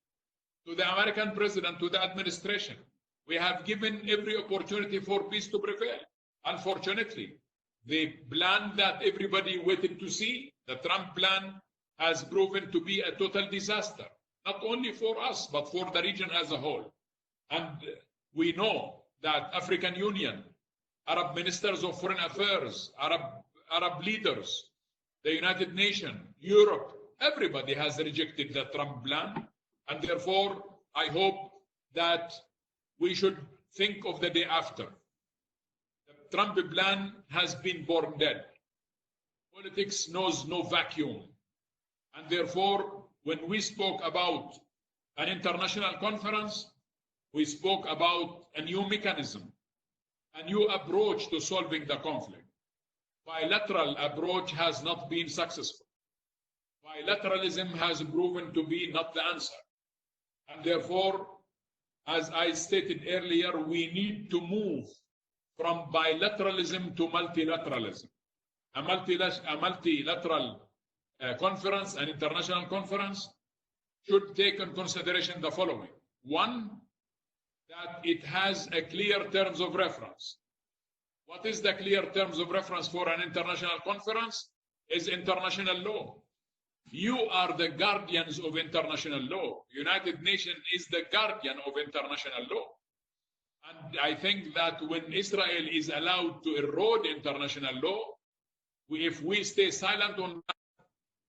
to the American president, to the administration. We have given every opportunity for peace to prevail. Unfortunately, the plan that everybody waited to see, the Trump plan, has proven to be a total disaster, not only for us, but for the region as a whole. And we know that African Union, Arab ministers of foreign affairs, Arab leaders, the United Nations, Europe, everybody has rejected the Trump plan. And therefore, I hope that we should think of the day after. The Trump plan has been born dead. Politics knows no vacuum. And therefore, when we spoke about an international conference, we spoke about a new mechanism, a new approach to solving the conflict. Bilateral approach has not been successful. Bilateralism has proven to be not the answer. And therefore, as I stated earlier, we need to move from bilateralism to multilateralism. A multilateral conference, an international conference, should take in consideration the following. One, that it has a clear terms of reference. What is the clear terms of reference for an international conference? Is international law. You are the guardians of international law. United Nations is the guardian of international law. And I think that when Israel is allowed to erode international law, if we stay silent on that,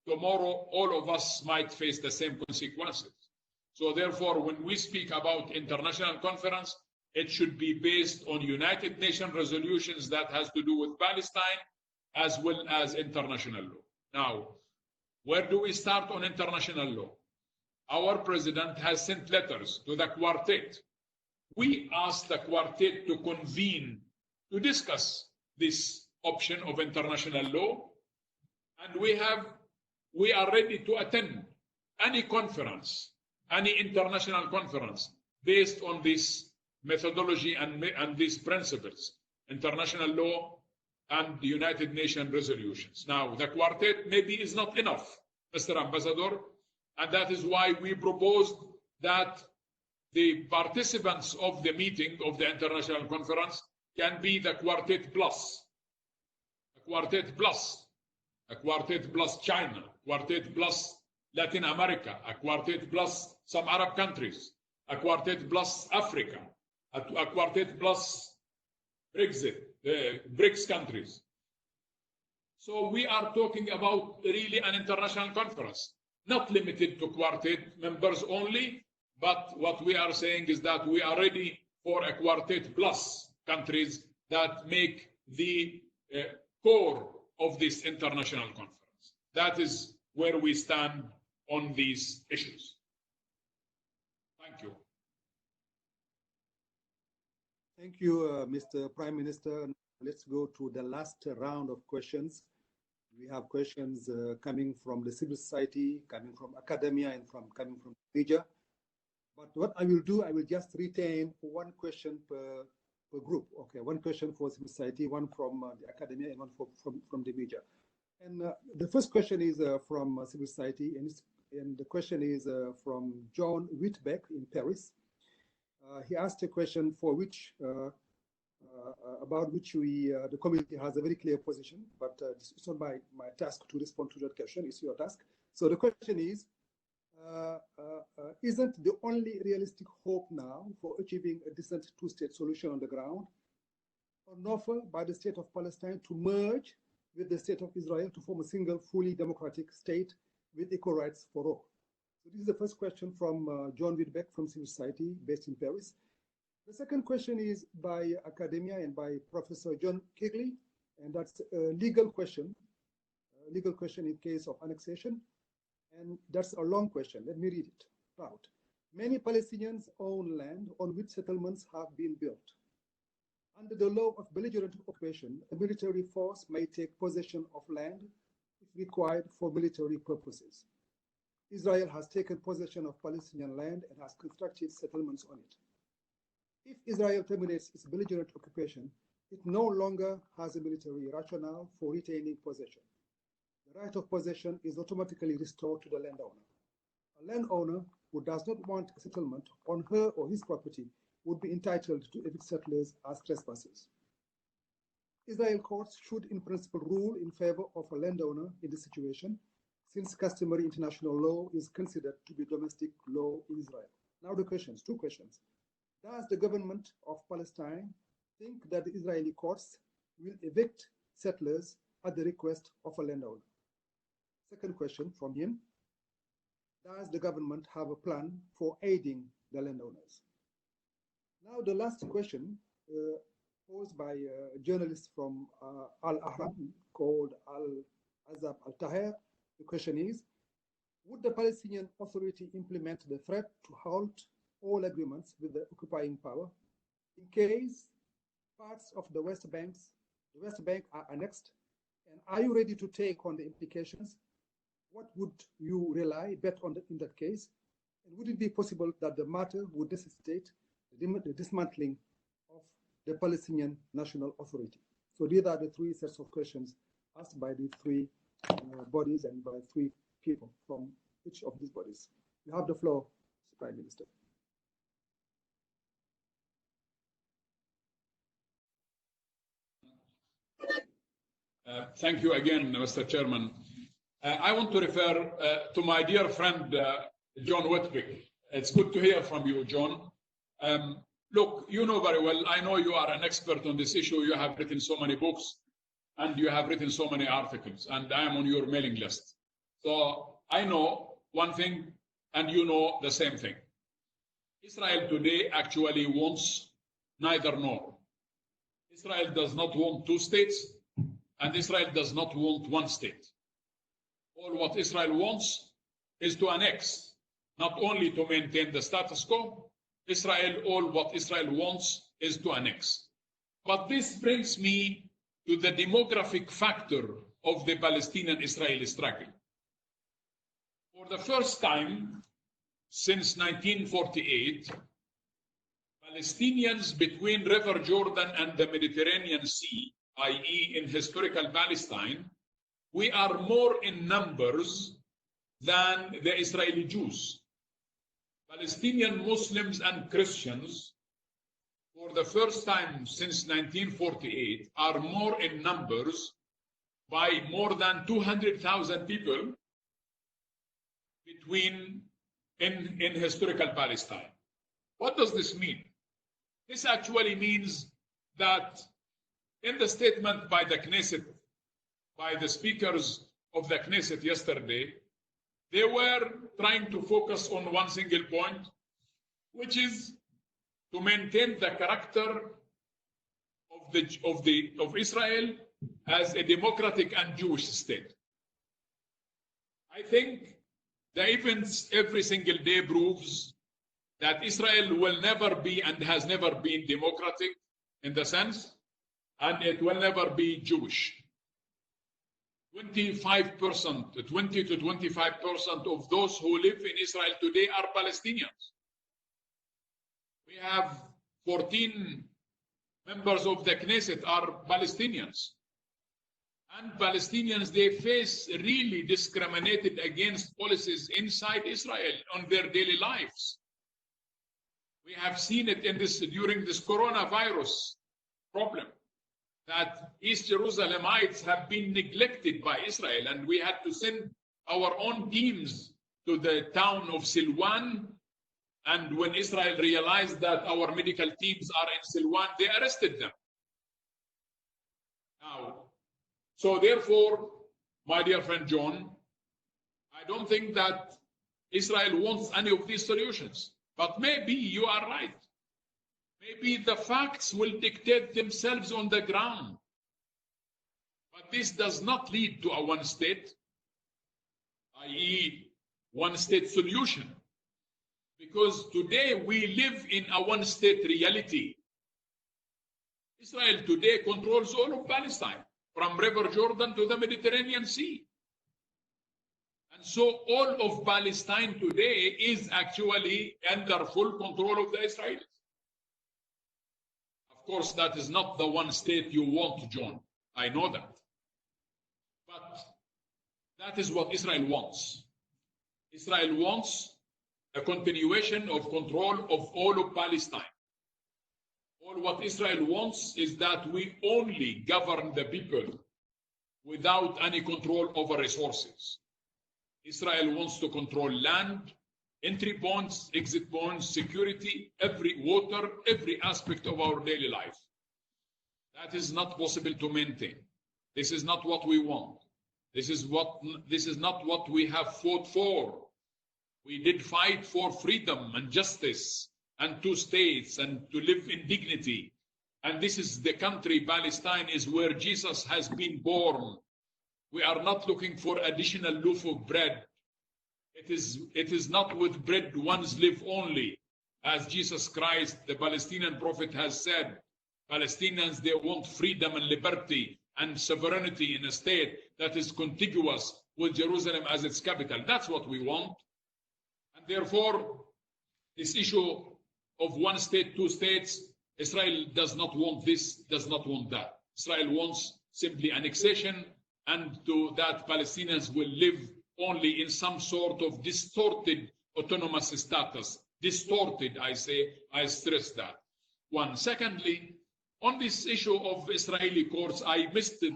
tomorrow all of us might face the same consequences. So therefore, when we speak about international conference, it should be based on United Nations resolutions that has to do with Palestine, as well as international law. Now, Where do we start on international law? Our president has sent letters to the quartet. We asked the quartet to convene to discuss this option of international law, and we are ready to attend any conference, any international conference based on this methodology and these principles, international law and the United Nations resolutions. Now, the quartet maybe is not enough, Mr. Ambassador, and that is why we proposed that the participants of the meeting of the international conference can be the quartet plus, a quartet plus, a quartet plus China, quartet plus Latin America, a quartet plus some Arab countries, a quartet plus Africa, a quartet plus Brexit, BRICS countries. So we are talking about really an international conference, not limited to quartet members only, but what we are saying is that we are ready for a quartet plus countries that make the core of this international conference. That is where we stand on these issues. Thank you. Thank you, Mr. Prime Minister. Let's go to the last round of questions. We have questions coming from the civil society, coming from academia, and coming from media. But what I will do, I will just retain one question per group. Okay, one question for civil society, one from the academia, and one from the media. And the first question is from civil society, and the question is from John Whitbeck in Paris. He asked a question for which, about which the community has a very clear position, but it's not my task to respond to that question. It's your task. So the question is, isn't the only realistic hope now for achieving a decent two-state solution on the ground an offer by the state of Palestine to merge with the state of Israel to form a single, fully democratic state with equal rights for all? So this is the first question from John Whitbeck from civil society based in Paris. The second question is by academia and by Professor John Kegley, and that's a legal question in case of annexation. And that's a long question. Let me read it out. Many Palestinians own land on which settlements have been built. Under the law of belligerent occupation, a military force may take possession of land if required for military purposes. Israel has taken possession of Palestinian land and has constructed settlements on it. If Israel terminates its belligerent occupation, it no longer has a military rationale for retaining possession. The right of possession is automatically restored to the landowner. A landowner who does not want a settlement on her or his property would be entitled to evict settlers as trespassers. Israel courts should in principle rule in favor of a landowner in this situation, since customary international law is considered to be domestic law in Israel. Now the questions, two questions. Does the government of Palestine think that the Israeli courts will evict settlers at the request of a landowner? Second question from him. Does the government have a plan for aiding the landowners? Now the last question posed by a journalist from Al-Ahram called Al-Azab Al-Taher. The question is, would the Palestinian Authority implement the threat to halt all agreements with the occupying power in case parts of the West Bank are annexed? And are you ready to take on the implications? What would you bet on in that case? And would it be possible that the matter would necessitate the dismantling of the Palestinian National Authority? So these are the three sets of questions asked by the three bodies and by three people from each of these bodies. You have the floor, Mr. Prime Minister. Thank you again, Mr. Chairman. I want to refer to my dear friend, John Whitbeck. It's good to hear from you, John. Look, you know very well, I know you are an expert on this issue. You have written so many books and you have written so many articles, and I am on your mailing list. So I know one thing and you know the same thing. Israel today actually wants neither nor. Israel does not want two states, and Israel does not want one state. All what Israel wants is to annex, not only to maintain the status quo. All what Israel wants is to annex. But this brings me to the demographic factor of the Palestinian-Israeli struggle. For the first time since 1948, Palestinians between River Jordan and the Mediterranean Sea, i.e. in historical Palestine, we are more in numbers than the Israeli Jews. Palestinian Muslims and Christians, for the first time since 1948, are more in numbers by more than 200,000 people in historical Palestine. What does this mean? This actually means that in the statement by the Knesset, by the speakers of the Knesset yesterday, they were trying to focus on one single point, which is to maintain the character of Israel as a democratic and Jewish state. I think the events every single day proves that Israel will never be and has never been democratic in the sense, and it will never be Jewish. 20 to 25% of those who live in Israel today are Palestinians. We have 14 members of the Knesset are Palestinians. And Palestinians, they face really discriminated against policies inside Israel on their daily lives. We have seen it during this coronavirus problem, that East Jerusalemites have been neglected by Israel, and we had to send our own teams to the town of Silwan. And when Israel realized that our medical teams are in Silwan, they arrested them. Now, so therefore, my dear friend John, I don't think that Israel wants any of these solutions. But maybe you are right. Maybe the facts will dictate themselves on the ground. But this does not lead to a one state, i.e. one state solution. Because today we live in a one state reality. Israel today controls all of Palestine, from River Jordan to the Mediterranean Sea. And so all of Palestine today is actually under full control of the Israelis. Of course, that is not the one state you want, John. I know that. But that is what Israel wants. Israel wants a continuation of control of all of Palestine. All what Israel wants is that we only govern the people without any control over resources. Israel wants to control land, entry points, exit points, security, every water, every aspect of our daily life. That is not possible to maintain. This is not what we want. This is not what we have fought for. We did fight for freedom and justice and two states and to live in dignity. And this is the country, Palestine, is where Jesus has been born. We are not looking for additional loaf of bread. It is not with bread ones live only. As Jesus Christ, the Palestinian prophet, has said, Palestinians, they want freedom and liberty and sovereignty in a state that is contiguous with Jerusalem as its capital. That's what we want. And therefore, this issue of one state, two states, Israel does not want this, does not want that. Israel wants simply annexation, and to that Palestinians will live only in some sort of distorted autonomous status. Distorted, I say, I stress that. One. Secondly, on this issue of Israeli courts, I missed the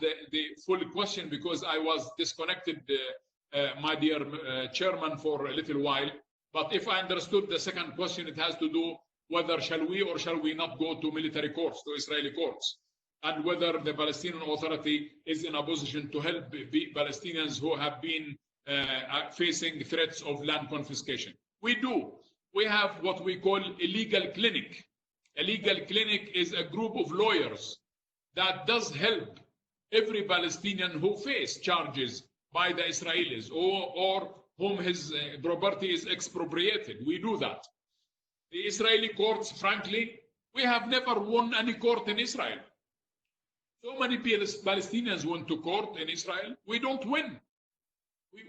full question because I was disconnected, my dear chairman, for a little while. But if I understood the second question, it has to do whether shall we or shall we not go to military courts, to Israeli courts, and whether the Palestinian Authority is in a position to help Palestinians who have been facing threats of land confiscation. We do. We have what we call a legal clinic. A legal clinic is a group of lawyers that does help every Palestinian who face charges by the Israelis, or whom his property is expropriated. We do that. The Israeli courts, frankly, we have never won any court in Israel. So many Palestinians went to court in Israel. We don't win.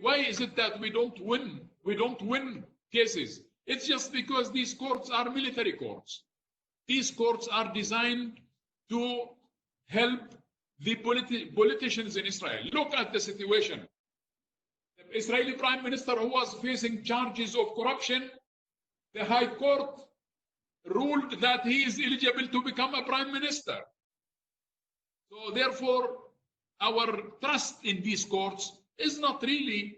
Why is it that we don't win? We don't win cases. It's just because these courts are military courts. These courts are designed to help the politicians in Israel. Look at the situation. The Israeli Prime Minister who was facing charges of corruption, the High Court ruled that he is eligible to become a Prime Minister. So therefore, our trust in these courts is not really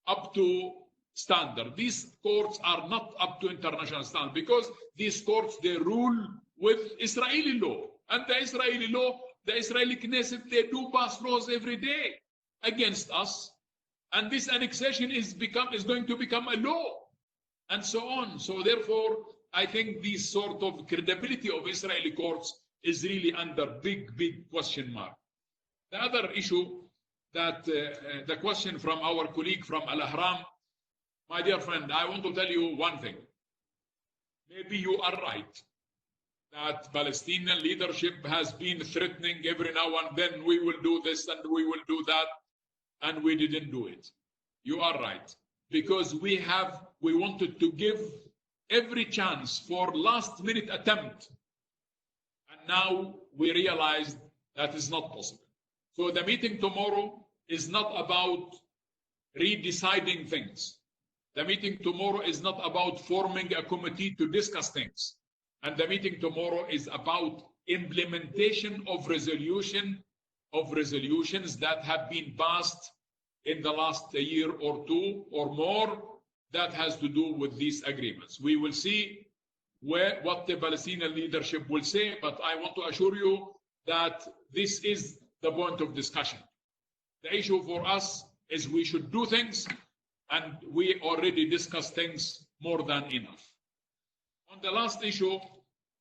up to standard. These courts are not up to international standard because these courts, they rule with Israeli law. And the Israeli law, the Israeli Knesset, they do pass laws every day against us. And this annexation is going to become a law, and so on. So therefore, I think this sort of credibility of Israeli courts is really under big, big question mark. The other issue that the question from our colleague from Al-Ahram, my dear friend, I want to tell you one thing. Maybe you are right that Palestinian leadership has been threatening every now and then, we will do this and we will do that, and we didn't do it. You are right, because we wanted to give every chance for last minute attempt, and now we realized that is not possible. So the meeting tomorrow is not about redeciding things. The meeting tomorrow is not about forming a committee to discuss things. And the meeting tomorrow is about implementation of resolutions that have been passed in the last year or two or more that has to do with these agreements. We will see what the Palestinian leadership will say, but I want to assure you that this is the point of discussion. The issue for us is we should do things, and we already discussed things more than enough. On the last issue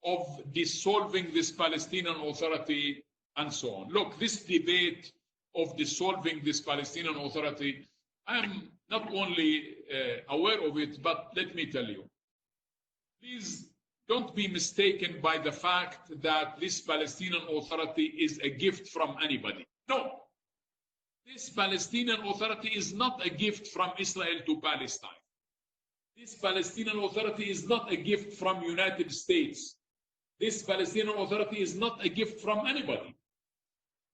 of dissolving this Palestinian Authority and so on. Look, this debate of dissolving this Palestinian Authority, I am not only aware of it, but let me tell you, please don't be mistaken by the fact that this Palestinian Authority is a gift from anybody. No, this Palestinian Authority is not a gift from Israel to Palestine. This Palestinian Authority is not a gift from United States. This Palestinian Authority is not a gift from anybody.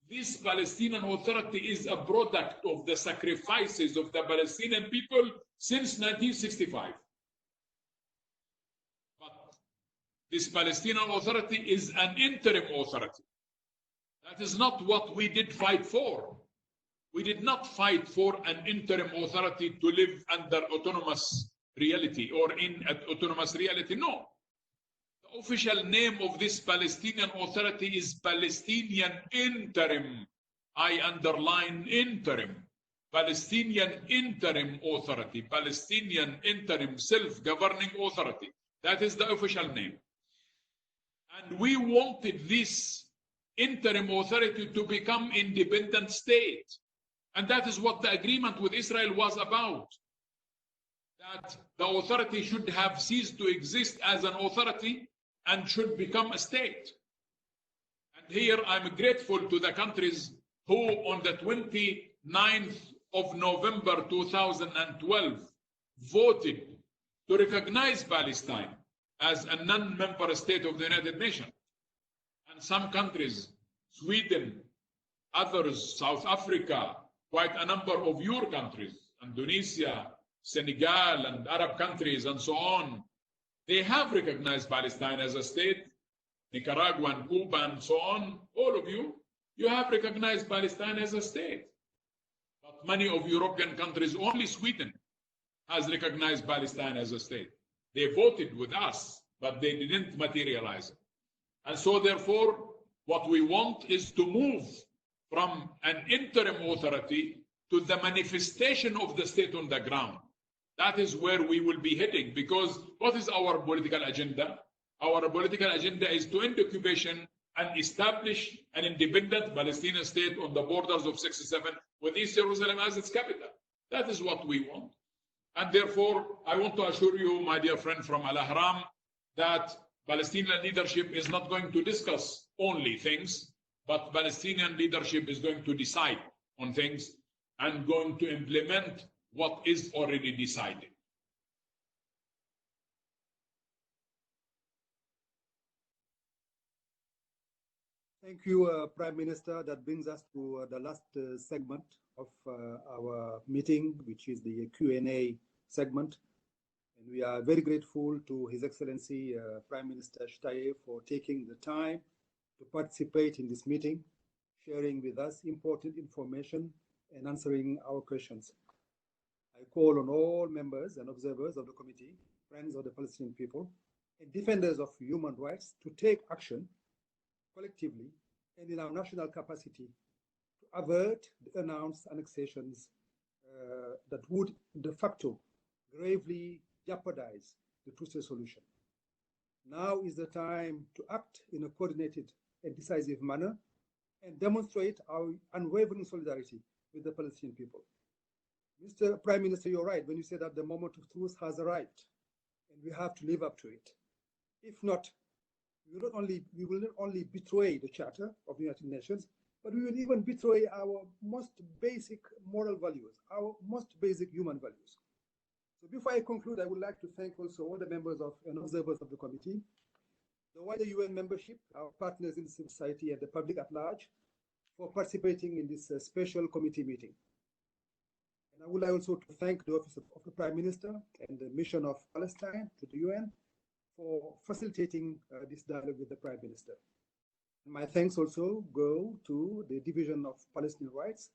This Palestinian Authority is a product of the sacrifices of the Palestinian people since 1965. But this Palestinian Authority is an interim authority. That is not what we did fight for. We did not fight for an interim authority to live under autonomous reality or in autonomous reality. No. The official name of this Palestinian Authority is Palestinian Interim. I underline interim. Palestinian Interim Authority. Palestinian Interim Self-Governing Authority. That is the official name. And we wanted this interim authority to become independent state. And that is what the agreement with Israel was about. That the authority should have ceased to exist as an authority and should become a state. And here I'm grateful to the countries who on the 29th of November 2012 voted to recognize Palestine as a non-member state of the United Nations. And some countries, Sweden, others, South Africa, quite a number of your countries, Indonesia, Senegal, and Arab countries, and so on, they have recognized Palestine as a state. Nicaragua and Cuba and so on, all of you have recognized Palestine as a state. But many of European countries, only Sweden has recognized Palestine as a state. They voted with us, but they didn't materialize it. And so therefore, what we want is to move from an interim authority to the manifestation of the state on the ground. That is where we will be heading, because what is our political agenda? Our political agenda is to end occupation and establish an independent Palestinian state on the borders of 67 with East Jerusalem as its capital. That is what we want. And therefore, I want to assure you, my dear friend from Al-Ahram, that Palestinian leadership is not going to discuss only things, but Palestinian leadership is going to decide on things and going to implement what is already decided. Thank you, Prime Minister. That brings us to the last segment of our meeting, which is the Q&A segment. And we are very grateful to His Excellency Prime Minister Shtayyeh for taking the time to participate in this meeting, sharing with us important information and answering our questions. I call on all members and observers of the committee, friends of the Palestinian people, and defenders of human rights to take action collectively and in our national capacity to avert the announced annexations that would de facto gravely jeopardize the two-state solution. Now is the time to act in a coordinated and decisive manner and demonstrate our unwavering solidarity with the Palestinian people. Mr. Prime Minister, you're right when you say that the moment of truth has arrived and we have to live up to it. If not, we will not only betray the Charter of the United Nations, but we will even betray our most basic moral values, our most basic human values. So before I conclude, I would like to thank also all the members of and observers of the committee, the wider UN membership, our partners in civil society and the public at large for participating in this special committee meeting. And I would like also to thank the Office of the Prime Minister and the Mission of Palestine to the UN for facilitating this dialogue with the Prime Minister. My thanks also go to the Division of Palestinian Rights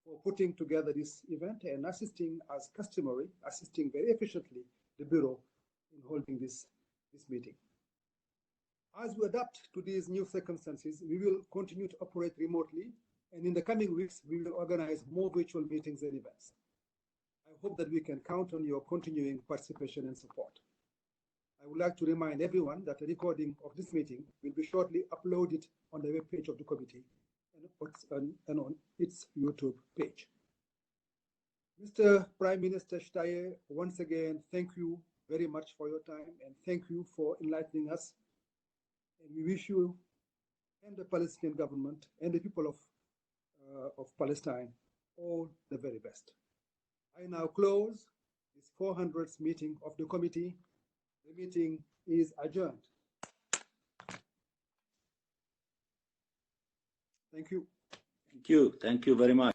for putting together this event and assisting as customary, assisting very efficiently the Bureau in holding this meeting. As we adapt to these new circumstances, we will continue to operate remotely, and in the coming weeks, we will organize more virtual meetings and events. I hope that we can count on your continuing participation and support. I would like to remind everyone that a recording of this meeting will be shortly uploaded on the webpage of the committee and on its YouTube page. Mr. Prime Minister Shtayyeh, once again, thank you very much for your time and thank you for enlightening us. And we wish you and the Palestinian government and the people of Palestine all the very best. I now close this 400th meeting of the committee. The meeting is adjourned. Thank you. Thank you. Thank you very much.